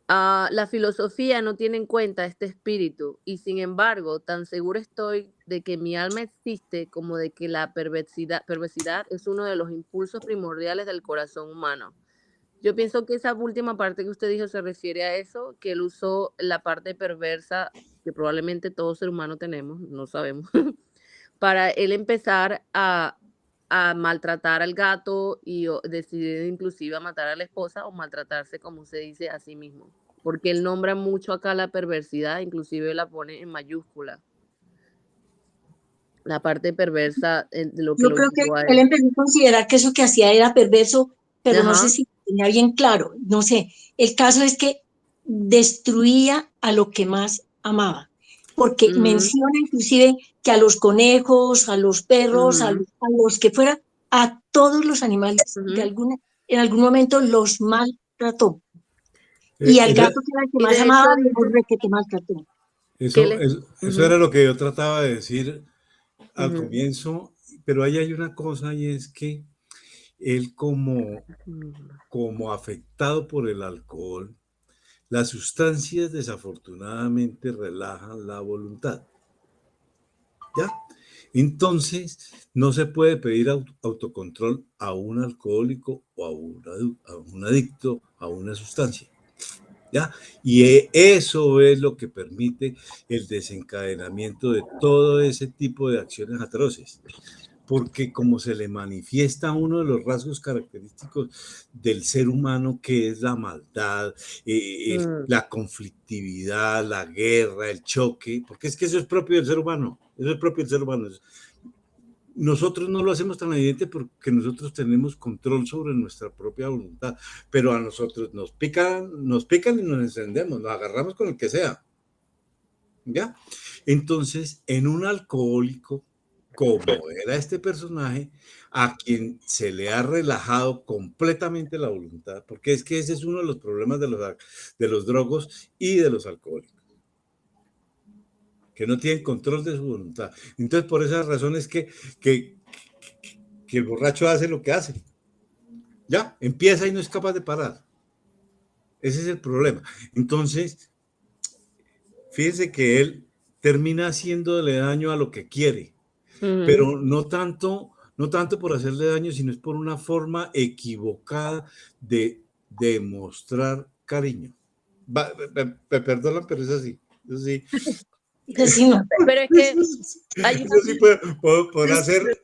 [SPEAKER 10] la filosofía no tiene en cuenta este espíritu y sin embargo tan seguro estoy de que mi alma existe como de que la perversidad es uno de los impulsos primordiales del corazón humano. Yo pienso que esa última parte que usted dijo se refiere a eso, que él usó la parte perversa que probablemente todo ser humano tenemos, no sabemos, para él empezar a maltratar al gato y decidir inclusive a matar a la esposa o maltratarse, como se dice, a sí mismo. Porque él nombra mucho acá la perversidad, inclusive la pone en mayúscula. La parte perversa de lo que
[SPEAKER 5] yo
[SPEAKER 10] lo
[SPEAKER 5] creo que
[SPEAKER 10] llevó a
[SPEAKER 5] él
[SPEAKER 10] él.
[SPEAKER 5] empezó a considerar que eso que hacía era perverso, pero no sé
[SPEAKER 10] Ajá.
[SPEAKER 5] si tenía bien claro, no sé. El caso es que destruía a lo que más amaba, porque
[SPEAKER 10] Ujú,
[SPEAKER 5] menciona inclusive que a los conejos, a los perros,
[SPEAKER 10] ujú,
[SPEAKER 5] a los que fuera, a todos los animales,
[SPEAKER 10] ujú.
[SPEAKER 5] en algún momento los maltrató. Y al
[SPEAKER 9] Esa-
[SPEAKER 5] gato que era el que
[SPEAKER 10] Y
[SPEAKER 5] más
[SPEAKER 10] de
[SPEAKER 5] amaba,
[SPEAKER 10] hecho
[SPEAKER 5] lo
[SPEAKER 10] dice
[SPEAKER 5] requete maltrató.
[SPEAKER 10] que
[SPEAKER 9] eso,
[SPEAKER 10] él
[SPEAKER 9] eso
[SPEAKER 10] ujú,
[SPEAKER 9] era lo que yo trataba de decir al
[SPEAKER 10] ujú,
[SPEAKER 9] comienzo, pero ahí hay una cosa y es que él como afectado por el alcohol, las sustancias desafortunadamente relajan la voluntad, ¿ya? Entonces, no se puede pedir autocontrol a un alcohólico o a un adicto a una sustancia, ¿ya? Y eso es lo que permite el desencadenamiento de todo ese tipo de acciones atroces. Porque como se le manifiesta uno de los rasgos característicos del ser humano, que es la maldad,
[SPEAKER 10] mm,
[SPEAKER 9] la conflictividad, la guerra, el choque, porque es que eso es propio del ser humano, eso es propio del ser humano. Nosotros no lo hacemos tan evidente porque nosotros tenemos control sobre nuestra propia voluntad, pero a nosotros nos pican y nos encendemos, nos agarramos con el que sea, ¿ya? Entonces, en un alcohólico, como era este personaje, a quien se le ha relajado completamente la voluntad, porque es que ese es uno de los problemas de los drogos y de los alcohólicos, que no tienen control de su voluntad. Entonces, por esas razones que, que el borracho hace lo que hace. Ya, empieza y no es capaz de parar. Ese es el problema. Entonces, fíjense que él termina haciéndole daño a lo que quiere,
[SPEAKER 10] ujú.
[SPEAKER 9] pero no tanto por hacerle daño, sino es por una forma equivocada de demostrar cariño. Me perdonan, pero es así. Es así.
[SPEAKER 5] Casi no.
[SPEAKER 10] Pero es que hay
[SPEAKER 9] Eso sí podrá ser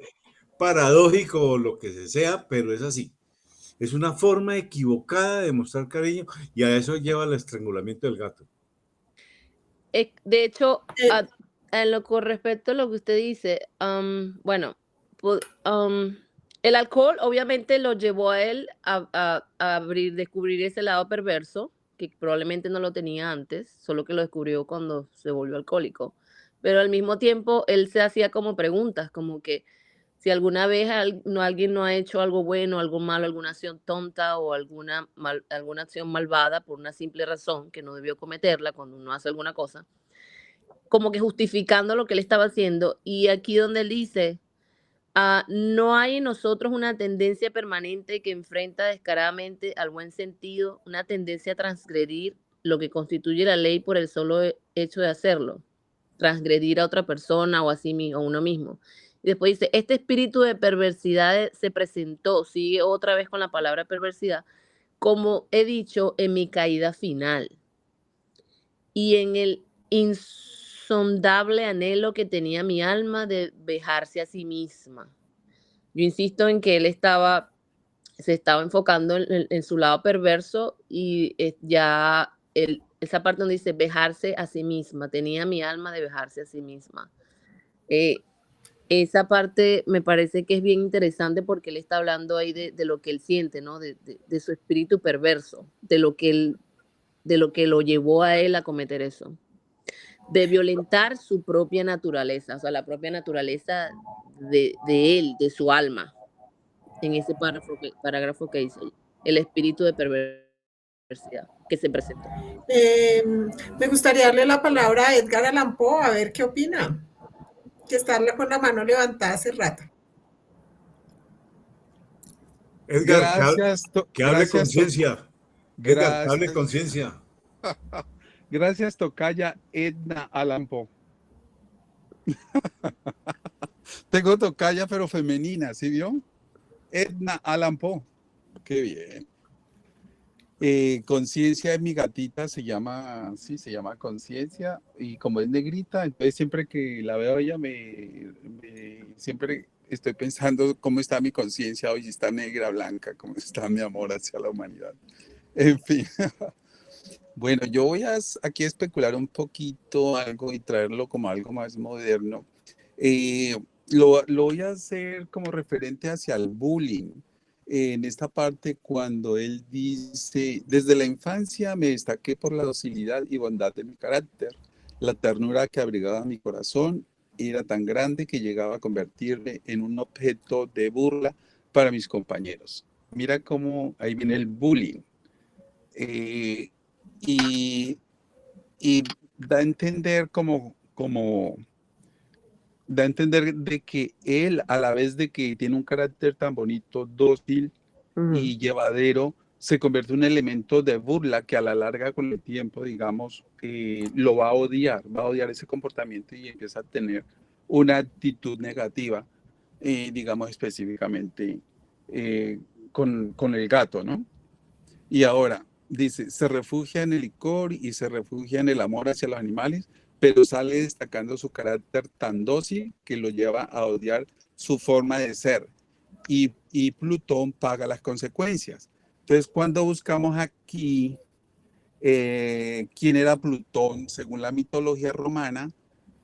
[SPEAKER 9] paradójico o lo que sea, pero es así. Es una forma equivocada de mostrar cariño y a eso lleva el estrangulamiento del gato.
[SPEAKER 10] De hecho,
[SPEAKER 1] Eh,
[SPEAKER 10] en lo con respecto a lo que usted dice, bueno, el alcohol obviamente lo llevó a él a descubrir ese lado perverso, que probablemente no lo tenía antes, solo que lo descubrió cuando se volvió alcohólico. Pero al mismo tiempo, él se hacía como preguntas, como que si alguna vez alguien no ha hecho algo bueno, algo malo, alguna acción tonta o alguna acción malvada por una simple razón que no debió cometerla cuando uno hace alguna cosa, como que justificando lo que él estaba haciendo. Y aquí donde él dice, no hay en nosotros una tendencia permanente que enfrenta descaradamente al buen sentido, una tendencia a transgredir lo que constituye la ley por el solo hecho de hacerlo, transgredir a otra persona o a sí mismo, a uno mismo. Y después dice, este espíritu de perversidad se presentó, sigue otra vez con la palabra perversidad, como he dicho, en mi caída final y en el insondable anhelo que tenía mi alma de vejarse a sí misma. Yo insisto en que él se estaba enfocando en su lado perverso y esa parte donde dice vejarse a sí misma, tenía mi alma de vejarse a sí misma. Esa parte me parece que es bien interesante porque él está hablando ahí de lo que él siente, ¿no? De su espíritu perverso, de lo que lo llevó a él a cometer eso, de violentar su propia naturaleza, o sea, la propia naturaleza de él, de su alma, en ese parágrafo que dice ahí, el espíritu de perversidad que se presentó.
[SPEAKER 1] Me gustaría darle la palabra a Edgar Allan Poe, a ver qué opina, que está con la mano levantada hace rato.
[SPEAKER 9] Edgar,
[SPEAKER 3] Gracias,
[SPEAKER 9] que hable
[SPEAKER 3] gracias,
[SPEAKER 9] conciencia. Edgar, que hable
[SPEAKER 3] gracias.
[SPEAKER 9] conciencia.
[SPEAKER 3] Gracias, tocaya Edna Allan Poe. Tengo tocaya, pero femenina, ¿sí vio? Edna Allan Poe. Qué bien. Conciencia de mi gatita se llama Conciencia, y como es negrita, entonces siempre que la veo a ella siempre estoy pensando cómo está mi conciencia hoy, si está negra, blanca, cómo está mi amor hacia la humanidad. En fin. Bueno, yo voy aquí a especular un poquito algo y traerlo como algo más moderno. Lo voy a hacer como referente hacia el bullying. En esta parte cuando él dice, desde la infancia me destaqué por la docilidad y bondad de mi carácter. La ternura que abrigaba mi corazón era tan grande que llegaba a convertirme en un objeto de burla para mis compañeros. Mira cómo ahí viene el bullying. Y da a entender da a entender de que él, a la vez de que tiene un carácter tan bonito, dócil y llevadero, se convierte en un elemento de burla que a la larga, con el tiempo, digamos, lo va a odiar ese comportamiento y empieza a tener una actitud negativa, digamos específicamente con el gato, ¿no? Y ahora, dice, se refugia en el licor y se refugia en el amor hacia los animales, pero sale destacando su carácter tan dócil que lo lleva a odiar su forma de ser. Y Plutón paga las consecuencias. Entonces, cuando buscamos aquí quién era Plutón, según la mitología romana,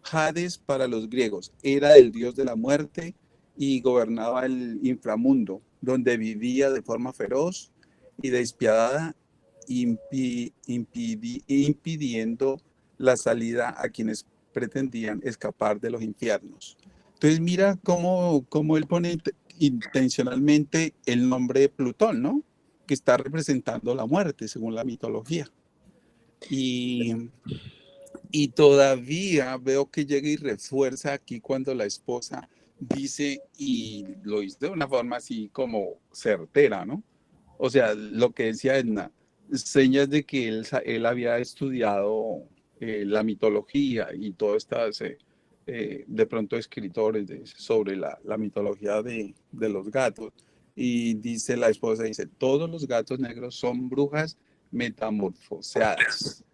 [SPEAKER 3] Hades para los griegos era el dios de la muerte y gobernaba el inframundo, donde vivía de forma feroz y despiadada, impidiendo la salida a quienes pretendían escapar de los infiernos. Entonces mira cómo él pone intencionalmente el nombre de Plutón, ¿no? Que está representando la muerte, según la mitología. Y todavía veo que llega y refuerza aquí cuando la esposa dice, y lo dice de una forma así como certera, ¿no? O sea, lo que decía Edna, señas de que él había estudiado la mitología y todo estas, de pronto, escritores sobre la mitología de los gatos. Y dice la esposa, dice, todos los gatos negros son brujas metamorfoseadas.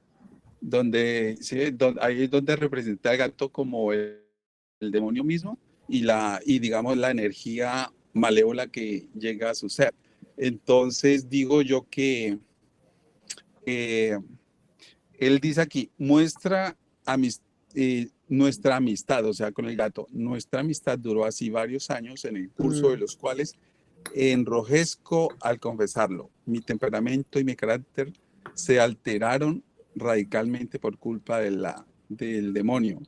[SPEAKER 3] donde, sí, ahí es donde representa el gato como el demonio mismo y digamos la energía malévola que llega a su ser. Entonces digo yo que eh, él dice aquí, nuestra amistad, o sea, con el gato, nuestra amistad duró así varios años en el curso de los cuales enrojezco al confesarlo. Mi temperamento y mi carácter se alteraron radicalmente por culpa del demonio.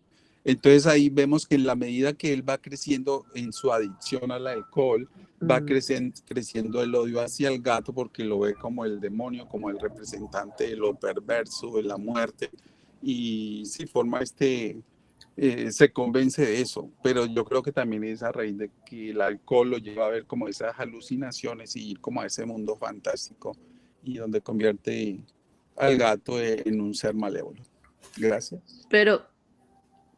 [SPEAKER 3] Entonces ahí vemos que en la medida que él va creciendo en su adicción al alcohol, va creciendo el odio hacia el gato porque lo ve como el demonio, como el representante de lo perverso, de la muerte, y sí forma se convence de eso, pero yo creo que también es a raíz de que el alcohol lo lleva a ver como esas alucinaciones y ir como a ese mundo fantástico y donde convierte al gato en un ser malévolo. Gracias.
[SPEAKER 10] Pero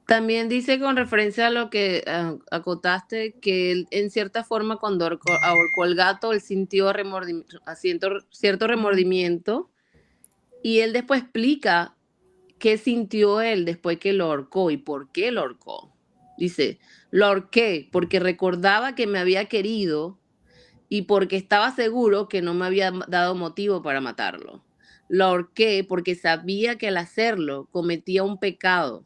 [SPEAKER 10] también dice con referencia a lo que acotaste, que él, en cierta forma cuando ahorcó al gato, él sintió cierto remordimiento y él después explica qué sintió él después que lo ahorcó y por qué lo ahorcó. Dice, lo ahorqué porque recordaba que me había querido y porque estaba seguro que no me había dado motivo para matarlo. Lo ahorqué porque sabía que al hacerlo cometía un pecado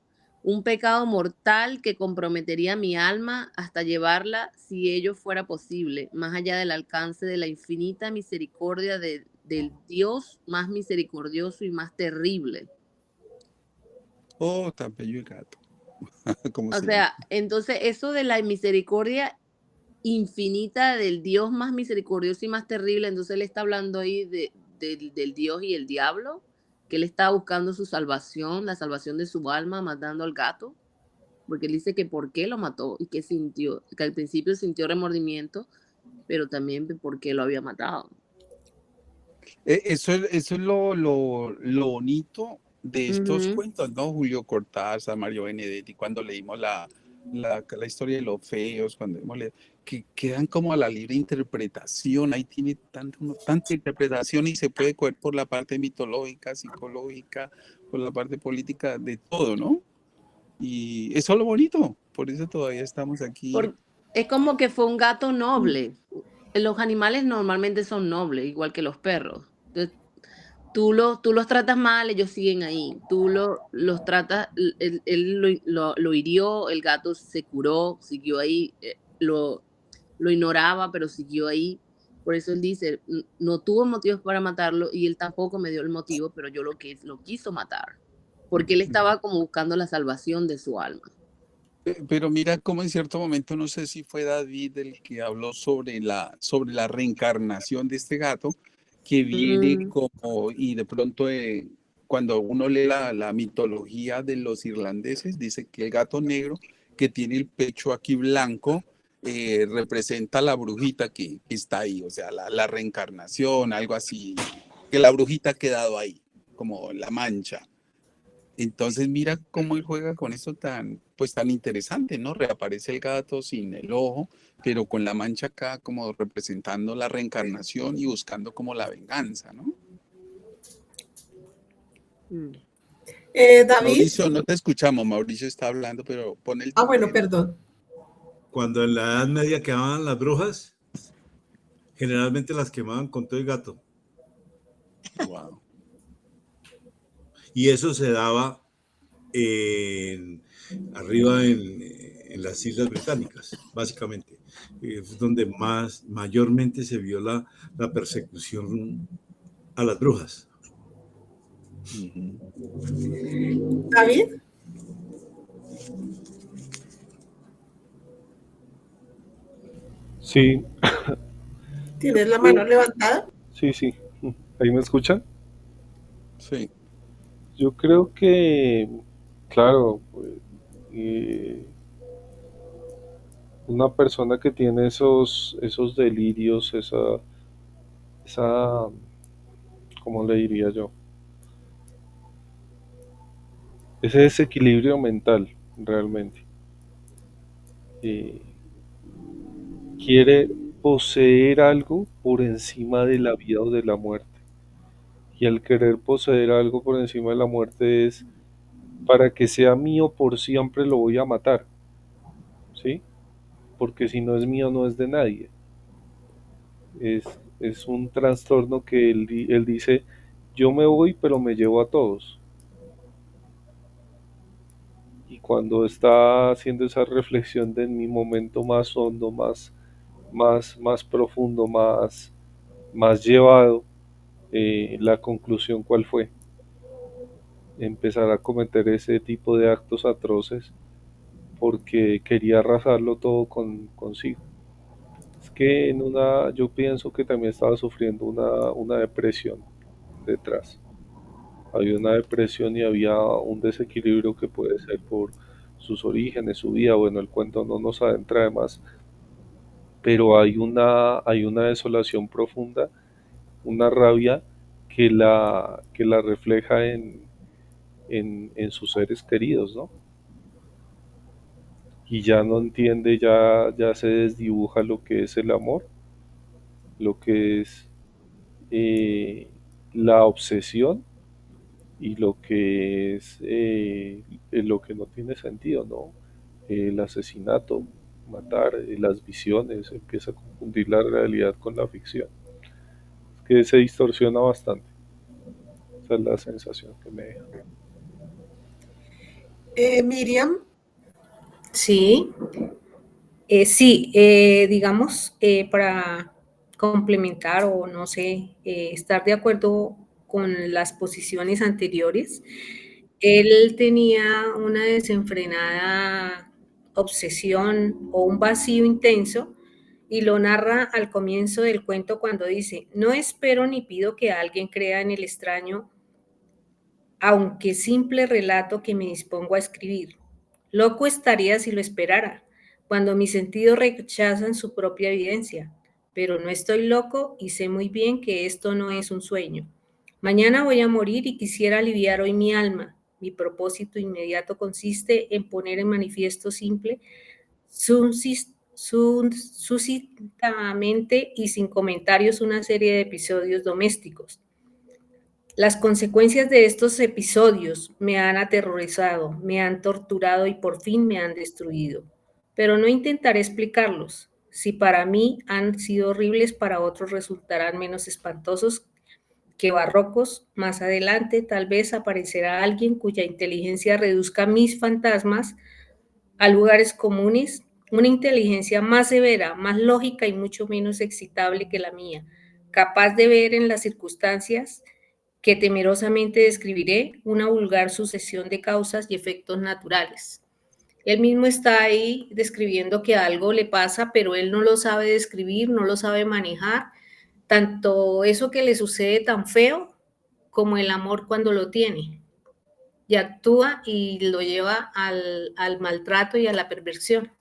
[SPEAKER 10] mortal que comprometería mi alma hasta llevarla, si ello fuera posible, más allá del alcance de la infinita misericordia del Dios más misericordioso y más terrible.
[SPEAKER 3] Oh, tan bello el gato.
[SPEAKER 10] O sea, entonces eso de la misericordia infinita del Dios más misericordioso y más terrible, entonces él está hablando ahí del Dios y el diablo, que él está buscando su salvación, la salvación de su alma, matando al gato, porque él dice que por qué lo mató y que sintió, que al principio sintió remordimiento, pero también por qué lo había matado.
[SPEAKER 3] Eso es lo bonito de estos cuentos, ¿no? Julio Cortázar, Mario Benedetti, cuando leímos la historia de los feos, cuando que quedan como a la libre interpretación, ahí tiene tanta interpretación y se puede coger por la parte mitológica, psicológica, por la parte política, de todo, ¿no? Y eso es lo bonito, por eso todavía estamos aquí.
[SPEAKER 10] Es como que fue un gato noble. Los animales normalmente son nobles, igual que los perros. Entonces, tú los tratas mal, ellos siguen ahí. Tú los tratas, él lo hirió, el gato se curó, siguió ahí, lo ignoraba, pero siguió ahí. Por eso él dice, no tuvo motivos para matarlo y él tampoco me dio el motivo, pero yo lo quiso matar, porque él estaba como buscando la salvación de su alma.
[SPEAKER 3] Pero mira cómo en cierto momento, no sé si fue David el que habló sobre la reencarnación de este gato, que viene como, y de pronto cuando uno lee la mitología de los irlandeses, dice que el gato negro que tiene el pecho aquí blanco, representa a la brujita que está ahí, o sea, la reencarnación, algo así, que la brujita ha quedado ahí, como la mancha. Entonces mira cómo él juega con eso tan interesante, ¿no? Reaparece el gato sin el ojo, pero con la mancha acá como representando la reencarnación y buscando como la venganza, ¿no?
[SPEAKER 1] David.
[SPEAKER 3] Mauricio, no te escuchamos, Mauricio está hablando, pero pon el...
[SPEAKER 1] bueno, perdón.
[SPEAKER 9] Cuando en la Edad Media quemaban las brujas, generalmente las quemaban con todo el gato.
[SPEAKER 3] Wow.
[SPEAKER 9] Y eso se daba arriba en las Islas Británicas, básicamente, es donde mayormente se vio la persecución a las brujas.
[SPEAKER 1] David.
[SPEAKER 12] Sí.
[SPEAKER 1] ¿Tienes la mano levantada?
[SPEAKER 12] Sí. ¿Ahí me escuchan?
[SPEAKER 3] Sí.
[SPEAKER 12] Yo creo que, claro, una persona que tiene esos delirios, esa, ¿cómo le diría yo? Ese desequilibrio mental, realmente. Quiere poseer algo por encima de la vida o de la muerte. Y el querer poseer algo por encima de la muerte es, para que sea mío por siempre lo voy a matar, ¿sí? Porque si no es mío no es de nadie. Es un trastorno que él dice, yo me voy pero me llevo a todos. Y cuando está haciendo esa reflexión de mi momento más hondo, más profundo, más llevado, la conclusión ¿cuál fue? Empezar a cometer ese tipo de actos atroces porque quería arrasarlo todo consigo. Es que yo pienso que también estaba sufriendo una depresión detrás. Había una depresión y había un desequilibrio que puede ser por sus orígenes, su vida. Bueno, el cuento no nos adentra además, pero hay una desolación profunda, una rabia que la refleja en sus seres queridos, ¿no? Y ya no entiende, ya se desdibuja lo que es el amor, lo que es la obsesión y lo que es lo que no tiene sentido, ¿no? El asesinato, matar, las visiones, empieza a confundir la realidad con la ficción. Es que se distorsiona bastante. Esa es la sensación que me deja.
[SPEAKER 1] Miriam.
[SPEAKER 11] Sí, digamos, para complementar o no sé, estar de acuerdo con las posiciones anteriores, él tenía una desenfrenada obsesión o un vacío intenso y lo narra al comienzo del cuento cuando dice, no espero ni pido que alguien crea en el extraño, aunque simple relato que me dispongo a escribir. Loco estaría si lo esperara, cuando mis sentidos rechazan su propia evidencia, pero no estoy loco y sé muy bien que esto no es un sueño. Mañana voy a morir y quisiera aliviar hoy mi alma. Mi propósito inmediato consiste en poner en manifiesto simple, suscitadamente y sin comentarios una serie de episodios domésticos. Las consecuencias de estos episodios me han aterrorizado, me han torturado y por fin me han destruido. Pero no intentaré explicarlos. Si para mí han sido horribles, para otros resultarán menos espantosos que barrocos. Más adelante tal vez aparecerá alguien cuya inteligencia reduzca mis fantasmas a lugares comunes, una inteligencia más severa, más lógica y mucho menos excitable que la mía, capaz de ver en las circunstancias que temerosamente describiré una vulgar sucesión de causas y efectos naturales. Él mismo está ahí describiendo que algo le pasa, pero él no lo sabe describir, no lo sabe manejar, tanto eso que le sucede tan feo como el amor cuando lo tiene. Y actúa y lo lleva al maltrato y a la perversión,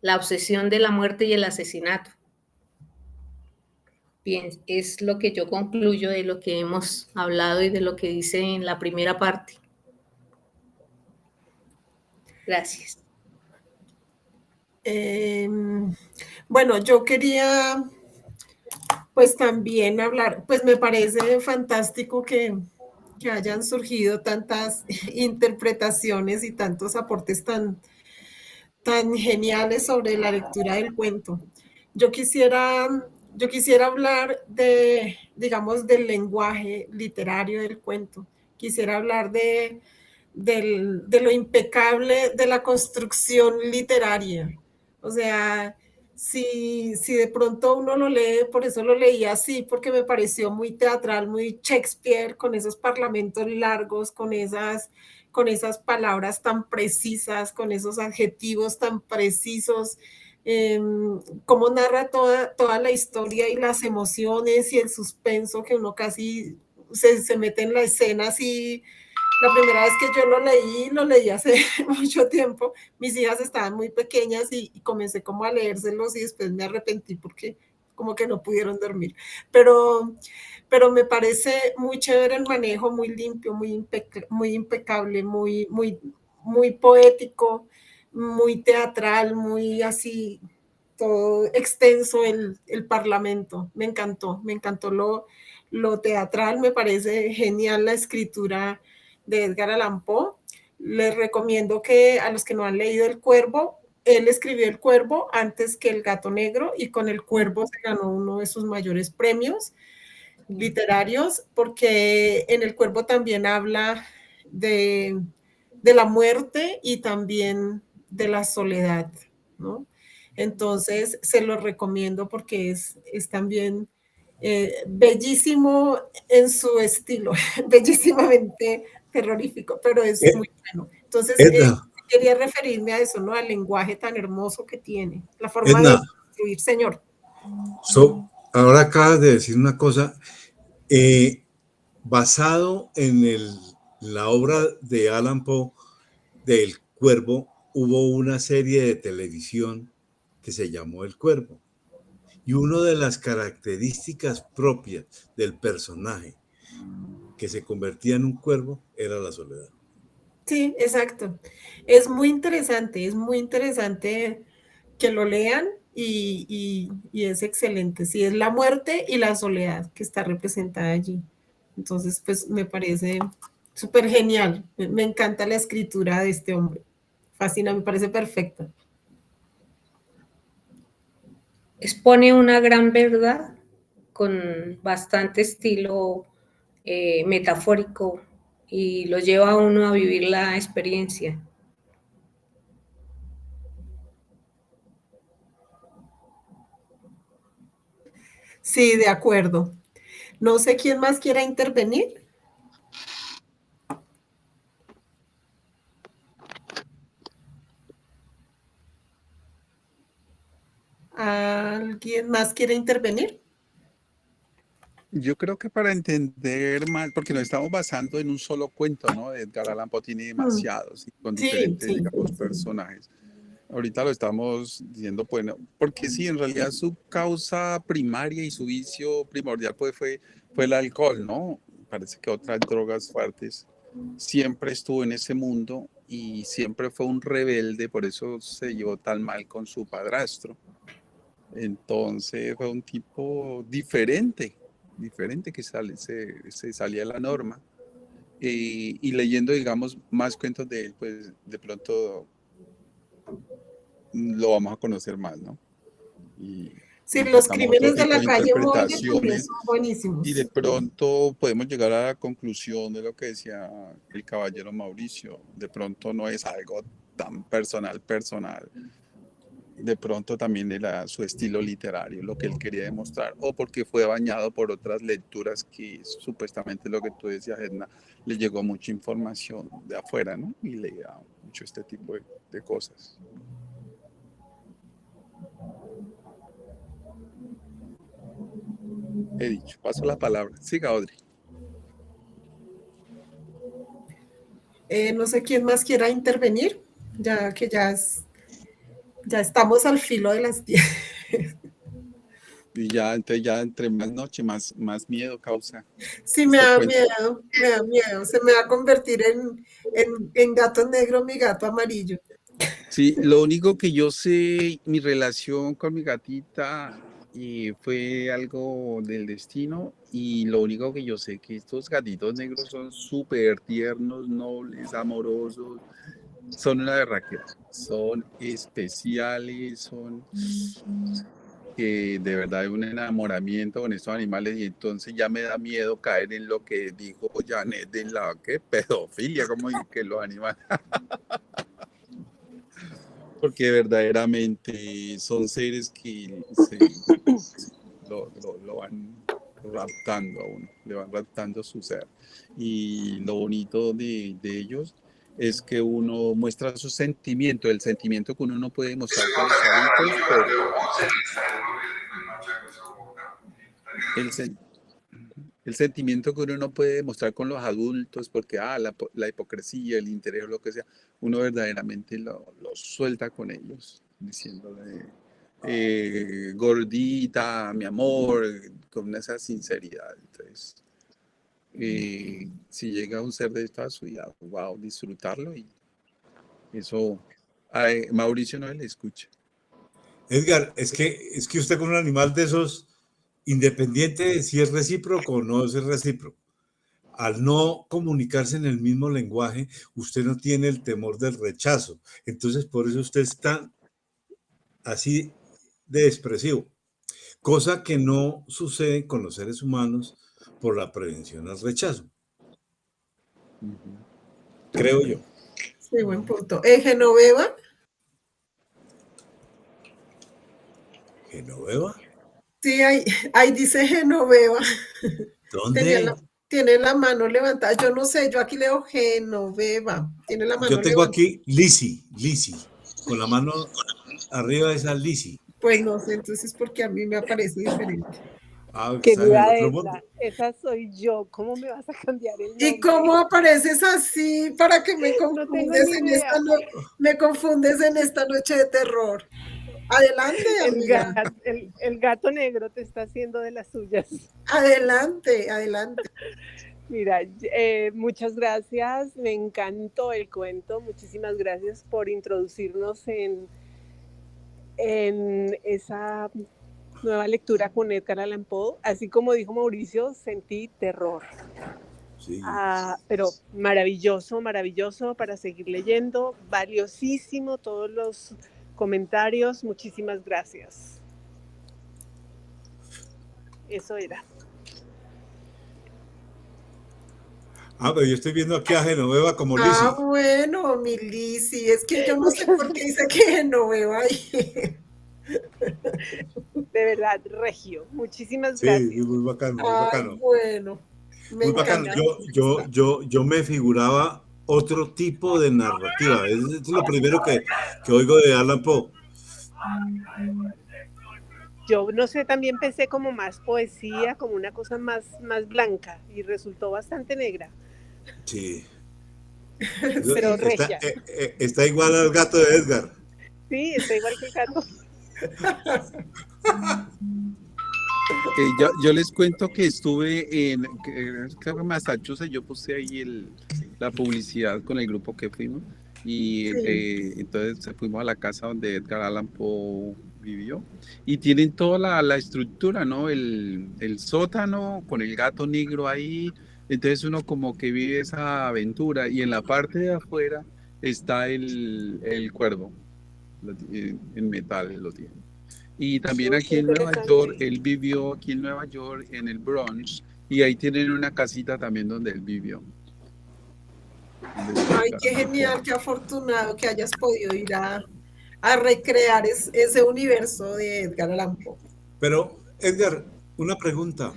[SPEAKER 11] la obsesión de la muerte y el asesinato. Bien, es lo que yo concluyo de lo que hemos hablado y de lo que dice en la primera parte. Gracias.
[SPEAKER 1] Bueno, yo quería pues también hablar, pues me parece fantástico que hayan surgido tantas interpretaciones y tantos aportes tan geniales sobre la lectura del cuento. Yo quisiera hablar de, digamos, del lenguaje literario del cuento. Quisiera hablar de lo impecable de la construcción literaria. O sea, si de pronto uno lo lee, por eso lo leí así, porque me pareció muy teatral, muy Shakespeare, con esos parlamentos largos, con esas palabras tan precisas, con esos adjetivos tan precisos, cómo narra toda la historia y las emociones y el suspenso que uno casi se mete en la escena así. La primera vez que yo lo leí hace mucho tiempo, mis hijas estaban muy pequeñas y comencé como a leérselos y después me arrepentí porque como que no pudieron dormir. Pero me parece muy chévere el manejo, muy limpio, muy impecable, muy poético, muy teatral, muy así, todo extenso el parlamento. Me encantó lo teatral, me parece genial la escritura de Edgar Allan Poe. Les recomiendo que a los que no han leído El Cuervo, él escribió El Cuervo antes que El Gato Negro y con El Cuervo se ganó uno de sus mayores premios literarios, porque en El Cuervo también habla de la muerte y también de la soledad, ¿no? Entonces, se lo recomiendo porque es también bellísimo en su estilo, bellísimamente terrorífico, pero es muy bueno. Entonces,
[SPEAKER 9] Edna,
[SPEAKER 1] quería referirme a eso, ¿no? Al lenguaje tan hermoso que tiene, la forma de
[SPEAKER 9] Edna,
[SPEAKER 1] construir, señor.
[SPEAKER 9] ahora acabas de decir una cosa, basado en la obra de Allan Poe, del Cuervo, hubo una serie de televisión que se llamó El Cuervo. Y una de las características propias del personaje que se convertía en un cuervo era la soledad.
[SPEAKER 1] Sí, exacto. Es muy interesante que lo lean y es excelente. Sí, es la muerte y la soledad que está representada allí. Entonces, pues me parece súper genial. Me encanta la escritura de este hombre. Fascina, me parece perfecta.
[SPEAKER 11] Expone una gran verdad con bastante estilo metafórico y lo lleva a uno a vivir la experiencia.
[SPEAKER 1] Sí, de acuerdo. No sé quién más quiera intervenir. ¿Alguien más quiere intervenir?
[SPEAKER 3] Yo creo que para entender más, porque nos estamos basando en un solo cuento, ¿no? Edgar Allan Poe tiene demasiados y con
[SPEAKER 1] Sí,
[SPEAKER 3] diferentes,
[SPEAKER 1] sí,
[SPEAKER 3] digamos,
[SPEAKER 1] sí.
[SPEAKER 3] personajes. Ahorita lo estamos diciendo, bueno, porque sí, en realidad su causa primaria y su vicio primordial pues fue el alcohol, ¿no? Parece que otras drogas fuertes. Siempre estuvo en ese mundo y siempre fue un rebelde, por eso se llevó tan mal con su padrastro. Entonces fue un tipo diferente que se salía de la norma. Y leyendo, digamos, más cuentos de él, pues de pronto lo vamos a conocer más, ¿no?
[SPEAKER 1] Sí,
[SPEAKER 3] Y
[SPEAKER 1] los
[SPEAKER 3] sacamos otro
[SPEAKER 1] crímenes de
[SPEAKER 3] tipo
[SPEAKER 1] la
[SPEAKER 3] de
[SPEAKER 1] calle Morgue también
[SPEAKER 3] interpretaciones
[SPEAKER 1] son
[SPEAKER 3] y de
[SPEAKER 1] buenísimos.
[SPEAKER 3] pronto podemos llegar a la conclusión de lo que decía el caballero Mauricio. De pronto no es algo tan personal. De pronto también era su estilo literario, lo que él quería demostrar, o porque fue bañado por otras lecturas que supuestamente lo que tú decías, Edna, le llegó mucha información de afuera, ¿no? Y leía mucho este tipo de cosas. He dicho, paso la palabra. Siga, Audrey.
[SPEAKER 1] No sé quién más quiera intervenir, ya que ya estamos al filo de las 10.
[SPEAKER 3] Y ya, entonces ya entre más noche, más miedo causa
[SPEAKER 1] Sí, me
[SPEAKER 3] este
[SPEAKER 1] da
[SPEAKER 3] cuento.
[SPEAKER 1] miedo, me da miedo. Se me va a convertir en gato negro, mi gato amarillo.
[SPEAKER 3] Sí, lo único que yo sé, mi relación con mi gatita fue algo del destino y lo único que yo sé que estos gatitos negros son súper tiernos, nobles, amorosos, son una berraquera, son especiales, son que de verdad hay un enamoramiento con estos animales y entonces ya me da miedo caer en lo que dijo Janet de la ¿qué? Pedofilia, como que los animales. Porque verdaderamente son seres que lo van raptando a uno, le van raptando su ser. Y lo bonito de ellos es que uno muestra su sentimiento, el sentimiento que uno no puede mostrar con los adultos por el sentimiento que uno no puede demostrar con los adultos porque la hipocresía, el interés, lo que sea, uno verdaderamente lo suelta con ellos, diciéndole gordita, mi amor, con esa sinceridad. Entonces, si llega un ser de esta su vida, wow, disfrutarlo y eso, Mauricio no le escucha.
[SPEAKER 9] Edgar, es que usted con un animal de esos independiente de si es recíproco o no es recíproco, al no comunicarse en el mismo lenguaje, usted no tiene el temor del rechazo. Entonces, por eso usted está así de expresivo, cosa que no sucede con los seres humanos por la prevención al rechazo, creo yo.
[SPEAKER 1] Sí, buen punto. Genoveva.
[SPEAKER 9] ¿Genoveva?
[SPEAKER 1] Sí, ahí dice Genoveva.
[SPEAKER 9] ¿Dónde?
[SPEAKER 1] Tiene la mano levantada. Yo no sé, yo aquí leo Genoveva. Tiene la mano
[SPEAKER 9] Yo tengo
[SPEAKER 1] levantada.
[SPEAKER 9] aquí Lizzy, con la mano arriba de esa Lizzy.
[SPEAKER 1] Pues no sé, entonces porque a mí me aparece diferente.
[SPEAKER 9] Ah,
[SPEAKER 10] Qué
[SPEAKER 9] está en el
[SPEAKER 10] duda
[SPEAKER 9] otro mundo.
[SPEAKER 10] esa soy yo. ¿Cómo me vas a cambiar el nombre?
[SPEAKER 1] ¿Y cómo apareces así para que me
[SPEAKER 10] No tengo
[SPEAKER 1] confundes
[SPEAKER 10] ni
[SPEAKER 1] en
[SPEAKER 10] idea.
[SPEAKER 1] me confundes en esta noche de terror? Adelante, amiga.
[SPEAKER 10] El gato negro te está haciendo de las suyas.
[SPEAKER 1] Adelante.
[SPEAKER 10] Mira, muchas gracias, me encantó el cuento, muchísimas gracias por introducirnos en esa nueva lectura con Edgar Allan Poe. Así como dijo Mauricio, sentí terror.
[SPEAKER 9] Sí.
[SPEAKER 10] Pero maravilloso para seguir leyendo, valiosísimo todos los comentarios, muchísimas gracias. Eso era.
[SPEAKER 9] Pero yo estoy viendo aquí a Genoveva como Lizzy.
[SPEAKER 1] Bueno, mi Lizzy, es que yo no sé por qué dice que Genoveva ahí.
[SPEAKER 10] De verdad, regio. Muchísimas gracias.
[SPEAKER 9] Sí, muy bacano, muy bacano.
[SPEAKER 1] Bueno.
[SPEAKER 9] Muy bacano. Yo me figuraba otro tipo de narrativa. Es lo primero que oigo de Allan Poe.
[SPEAKER 10] Yo no sé, también pensé como más poesía, como una cosa más blanca y resultó bastante negra.
[SPEAKER 9] Sí.
[SPEAKER 10] Pero regia.
[SPEAKER 9] Está igual al gato de Edgar.
[SPEAKER 10] Sí, está igual que el gato.
[SPEAKER 3] Yo les cuento que estuve en creo que Massachusetts, yo puse ahí la publicidad con el grupo que fuimos y entonces fuimos a la casa donde Edgar Allan Poe vivió y tienen toda la estructura, ¿no? El sótano con el gato negro ahí, entonces uno como que vive esa aventura y en la parte de afuera está el cuervo, en metal lo tiene. Y también aquí en Nueva York, él vivió aquí en Nueva York, en el Bronx, y ahí tienen una casita también donde él vivió.
[SPEAKER 1] Ay, qué genial, qué afortunado que hayas podido ir a recrear ese universo de Edgar Allan Poe.
[SPEAKER 9] Pero, Edgar, una pregunta.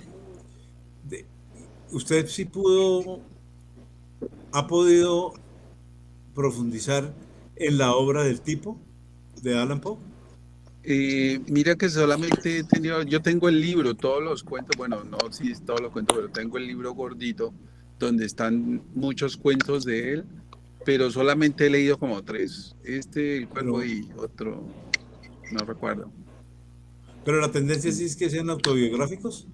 [SPEAKER 9] ¿Usted sí ha podido profundizar en la obra del tipo de Allan Poe?
[SPEAKER 3] Mira que solamente yo tengo el libro, todos los cuentos, bueno, no sí todos los cuentos, pero tengo el libro gordito donde están muchos cuentos de él, pero solamente he leído como 3, el cuervo y otro, no recuerdo.
[SPEAKER 9] Pero la tendencia sí es que sean autobiográficos.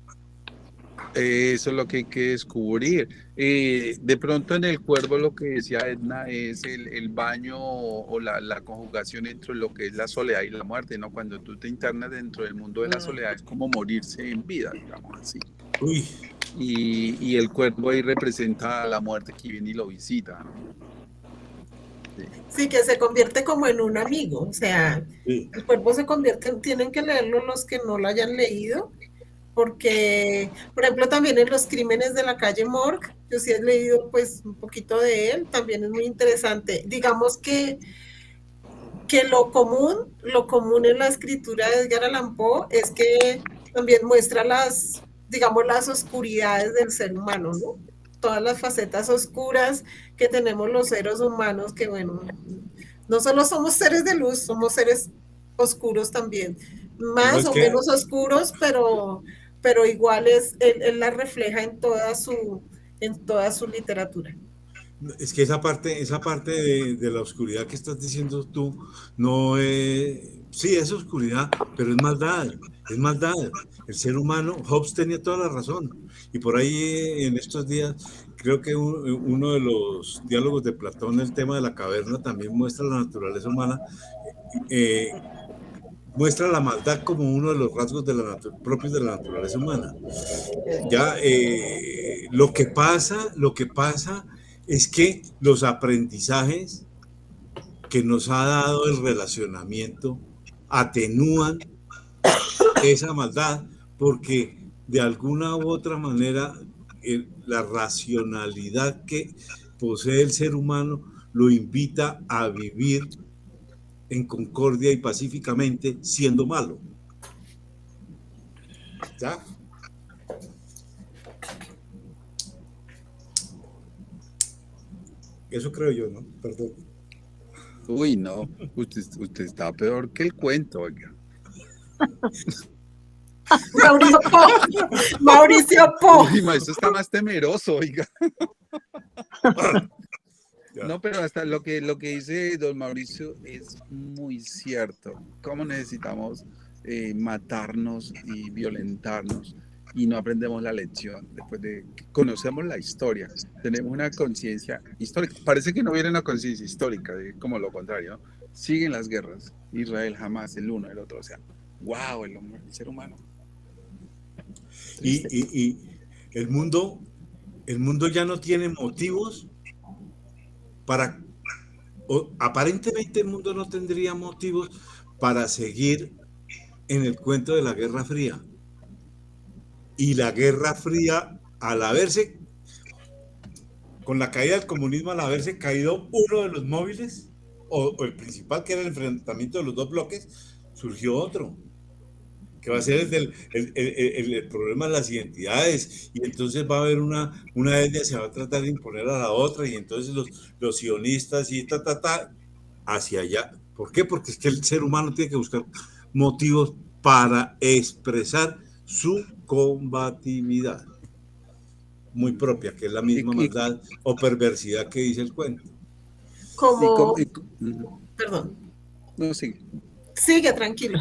[SPEAKER 3] Eso es lo que hay que descubrir. De pronto en el cuervo lo que decía Edna es el baño o la conjugación entre lo que es la soledad y la muerte, ¿no? Cuando tú te internas dentro del mundo de la soledad es como morirse en vida, digamos así.
[SPEAKER 9] Uy.
[SPEAKER 3] Y el cuervo ahí representa la muerte que viene y lo visita, ¿no?
[SPEAKER 1] Sí, que se convierte como en un amigo, o sea, el cuervo se convierte, tienen que leerlo los que no lo hayan leído, porque, por ejemplo, también en Los crímenes de la calle Morgue, yo sí he leído pues un poquito de él, también es muy interesante. Digamos que lo común en la escritura de Edgar Allan Poe es que también muestra las oscuridades del ser humano, ¿no? Todas las facetas oscuras que tenemos los seres humanos, que bueno, no solo somos seres de luz, somos seres oscuros también, más o menos oscuros, pero igual él la refleja en toda su literatura.
[SPEAKER 9] Es que esa parte de la oscuridad que estás diciendo tú, no sí, es oscuridad, pero es maldad. El ser humano, Hobbes tenía toda la razón. Y por ahí en estos días, creo que uno de los diálogos de Platón, el tema de la caverna, también muestra la naturaleza humana muestra la maldad como uno de los rasgos de propios de la naturaleza humana. Ya lo que pasa es que los aprendizajes que nos ha dado el relacionamiento atenúan esa maldad, porque de alguna u otra manera la racionalidad que posee el ser humano lo invita a vivir en concordia y pacíficamente siendo malo. ¿Ya? Eso creo yo, ¿no? Perdón.
[SPEAKER 3] Uy, no, usted está peor que el cuento, oiga.
[SPEAKER 1] Mauricio Po.
[SPEAKER 3] Uy, eso está más temeroso, oiga. No, pero hasta lo que dice don Mauricio es muy cierto. ¿Cómo necesitamos matarnos y violentarnos y no aprendemos la lección después de que conocemos la historia? Tenemos una conciencia histórica. Parece que no viene una conciencia histórica, como lo contrario, ¿no? Siguen las guerras. Israel jamás, el uno, el otro. O sea, wow, el hombre, el ser humano.
[SPEAKER 9] Y el mundo ya no tiene motivos para, aparentemente el mundo no tendría motivos para seguir en el cuento de la Guerra Fría. Y la Guerra Fría, al haberse, con la caída del comunismo, al haberse caído uno de los móviles, o el principal, que era el enfrentamiento de los dos bloques, surgió otro, que va a ser el problema de las identidades, y entonces va a haber una etnia, se va a tratar de imponer a la otra, y entonces los sionistas y hacia allá. ¿Por qué? Porque es que el ser humano tiene que buscar motivos para expresar su combatividad muy propia, que es la misma maldad o perversidad que dice el cuento.
[SPEAKER 1] Perdón.
[SPEAKER 3] No, sigue.
[SPEAKER 1] Sigue, tranquilo.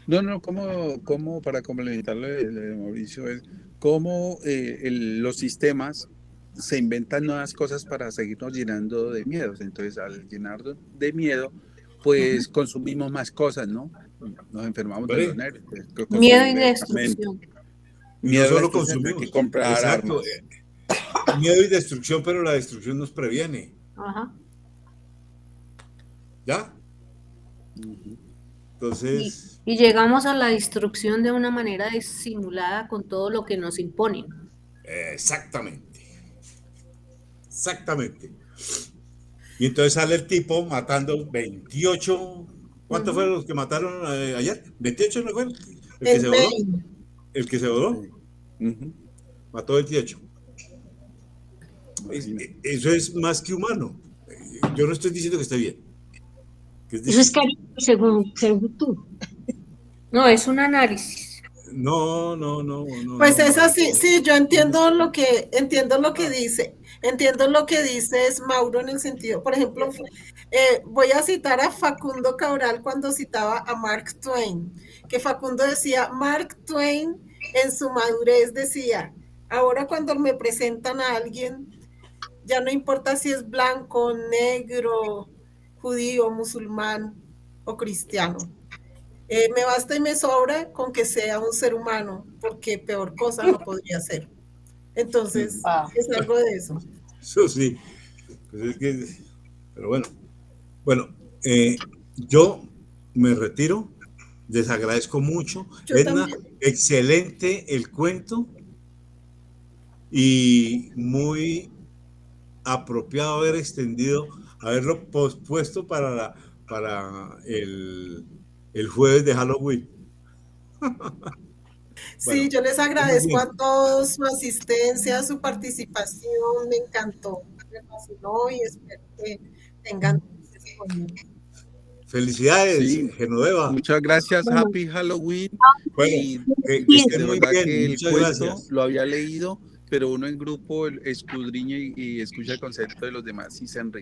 [SPEAKER 3] No, como para complementarlo de Mauricio, es cómo los sistemas se inventan nuevas cosas para seguirnos llenando de miedos. Entonces, al llenar de miedo, pues consumimos más cosas, ¿no? Nos enfermamos de los nervios.
[SPEAKER 11] Miedo y destrucción.
[SPEAKER 9] Miedo, no solo consumimos,
[SPEAKER 3] que comprar armas.
[SPEAKER 9] Miedo y destrucción, pero la destrucción nos previene.
[SPEAKER 11] Ajá.
[SPEAKER 9] ¿Ya? Entonces...
[SPEAKER 11] Y llegamos a la destrucción de una manera disimulada con todo lo que nos imponen.
[SPEAKER 9] Exactamente. Y entonces sale el tipo matando 28. ¿Cuántos fueron los que mataron ayer? ¿28 no fueron? El que se voló. Mató 28. Eso es más que humano. Yo no estoy diciendo que esté bien.
[SPEAKER 5] Eso es cariño, según tú.
[SPEAKER 11] No, es un análisis.
[SPEAKER 9] No.
[SPEAKER 1] Pues es así, sí, yo entiendo lo que dice. Entiendo lo que dice es Mauro en el sentido, por ejemplo, voy a citar a Facundo Cabral cuando citaba a Mark Twain, que Facundo decía, Mark Twain en su madurez decía, ahora cuando me presentan a alguien, ya no importa si es blanco, negro, judío, musulmán o cristiano. Me basta y me sobra con que sea un ser humano, porque peor cosa no podría ser. Entonces, es algo de eso.
[SPEAKER 9] Eso sí. Pues es que, pero bueno, yo me retiro. Les agradezco mucho.
[SPEAKER 1] Yo
[SPEAKER 9] Edna,
[SPEAKER 1] también.
[SPEAKER 9] Excelente el cuento y muy apropiado haberlo pospuesto para el jueves de Halloween.
[SPEAKER 1] Sí,
[SPEAKER 9] Bueno,
[SPEAKER 1] yo les agradezco a todos su asistencia, su participación, me encantó, me fascinó y espero que tengan
[SPEAKER 9] felicidades,
[SPEAKER 3] Sí.
[SPEAKER 9] Genoveva.
[SPEAKER 3] Muchas gracias,
[SPEAKER 5] Bueno.
[SPEAKER 3] Happy Halloween.
[SPEAKER 9] Bueno,
[SPEAKER 3] Y
[SPEAKER 9] que
[SPEAKER 3] de
[SPEAKER 9] estén muy
[SPEAKER 3] verdad
[SPEAKER 9] bien.
[SPEAKER 3] que el
[SPEAKER 9] Muchas
[SPEAKER 3] cuento
[SPEAKER 9] gracias.
[SPEAKER 3] lo había leído, pero uno en grupo escudriña y escucha el concepto de los demás y se enriquece.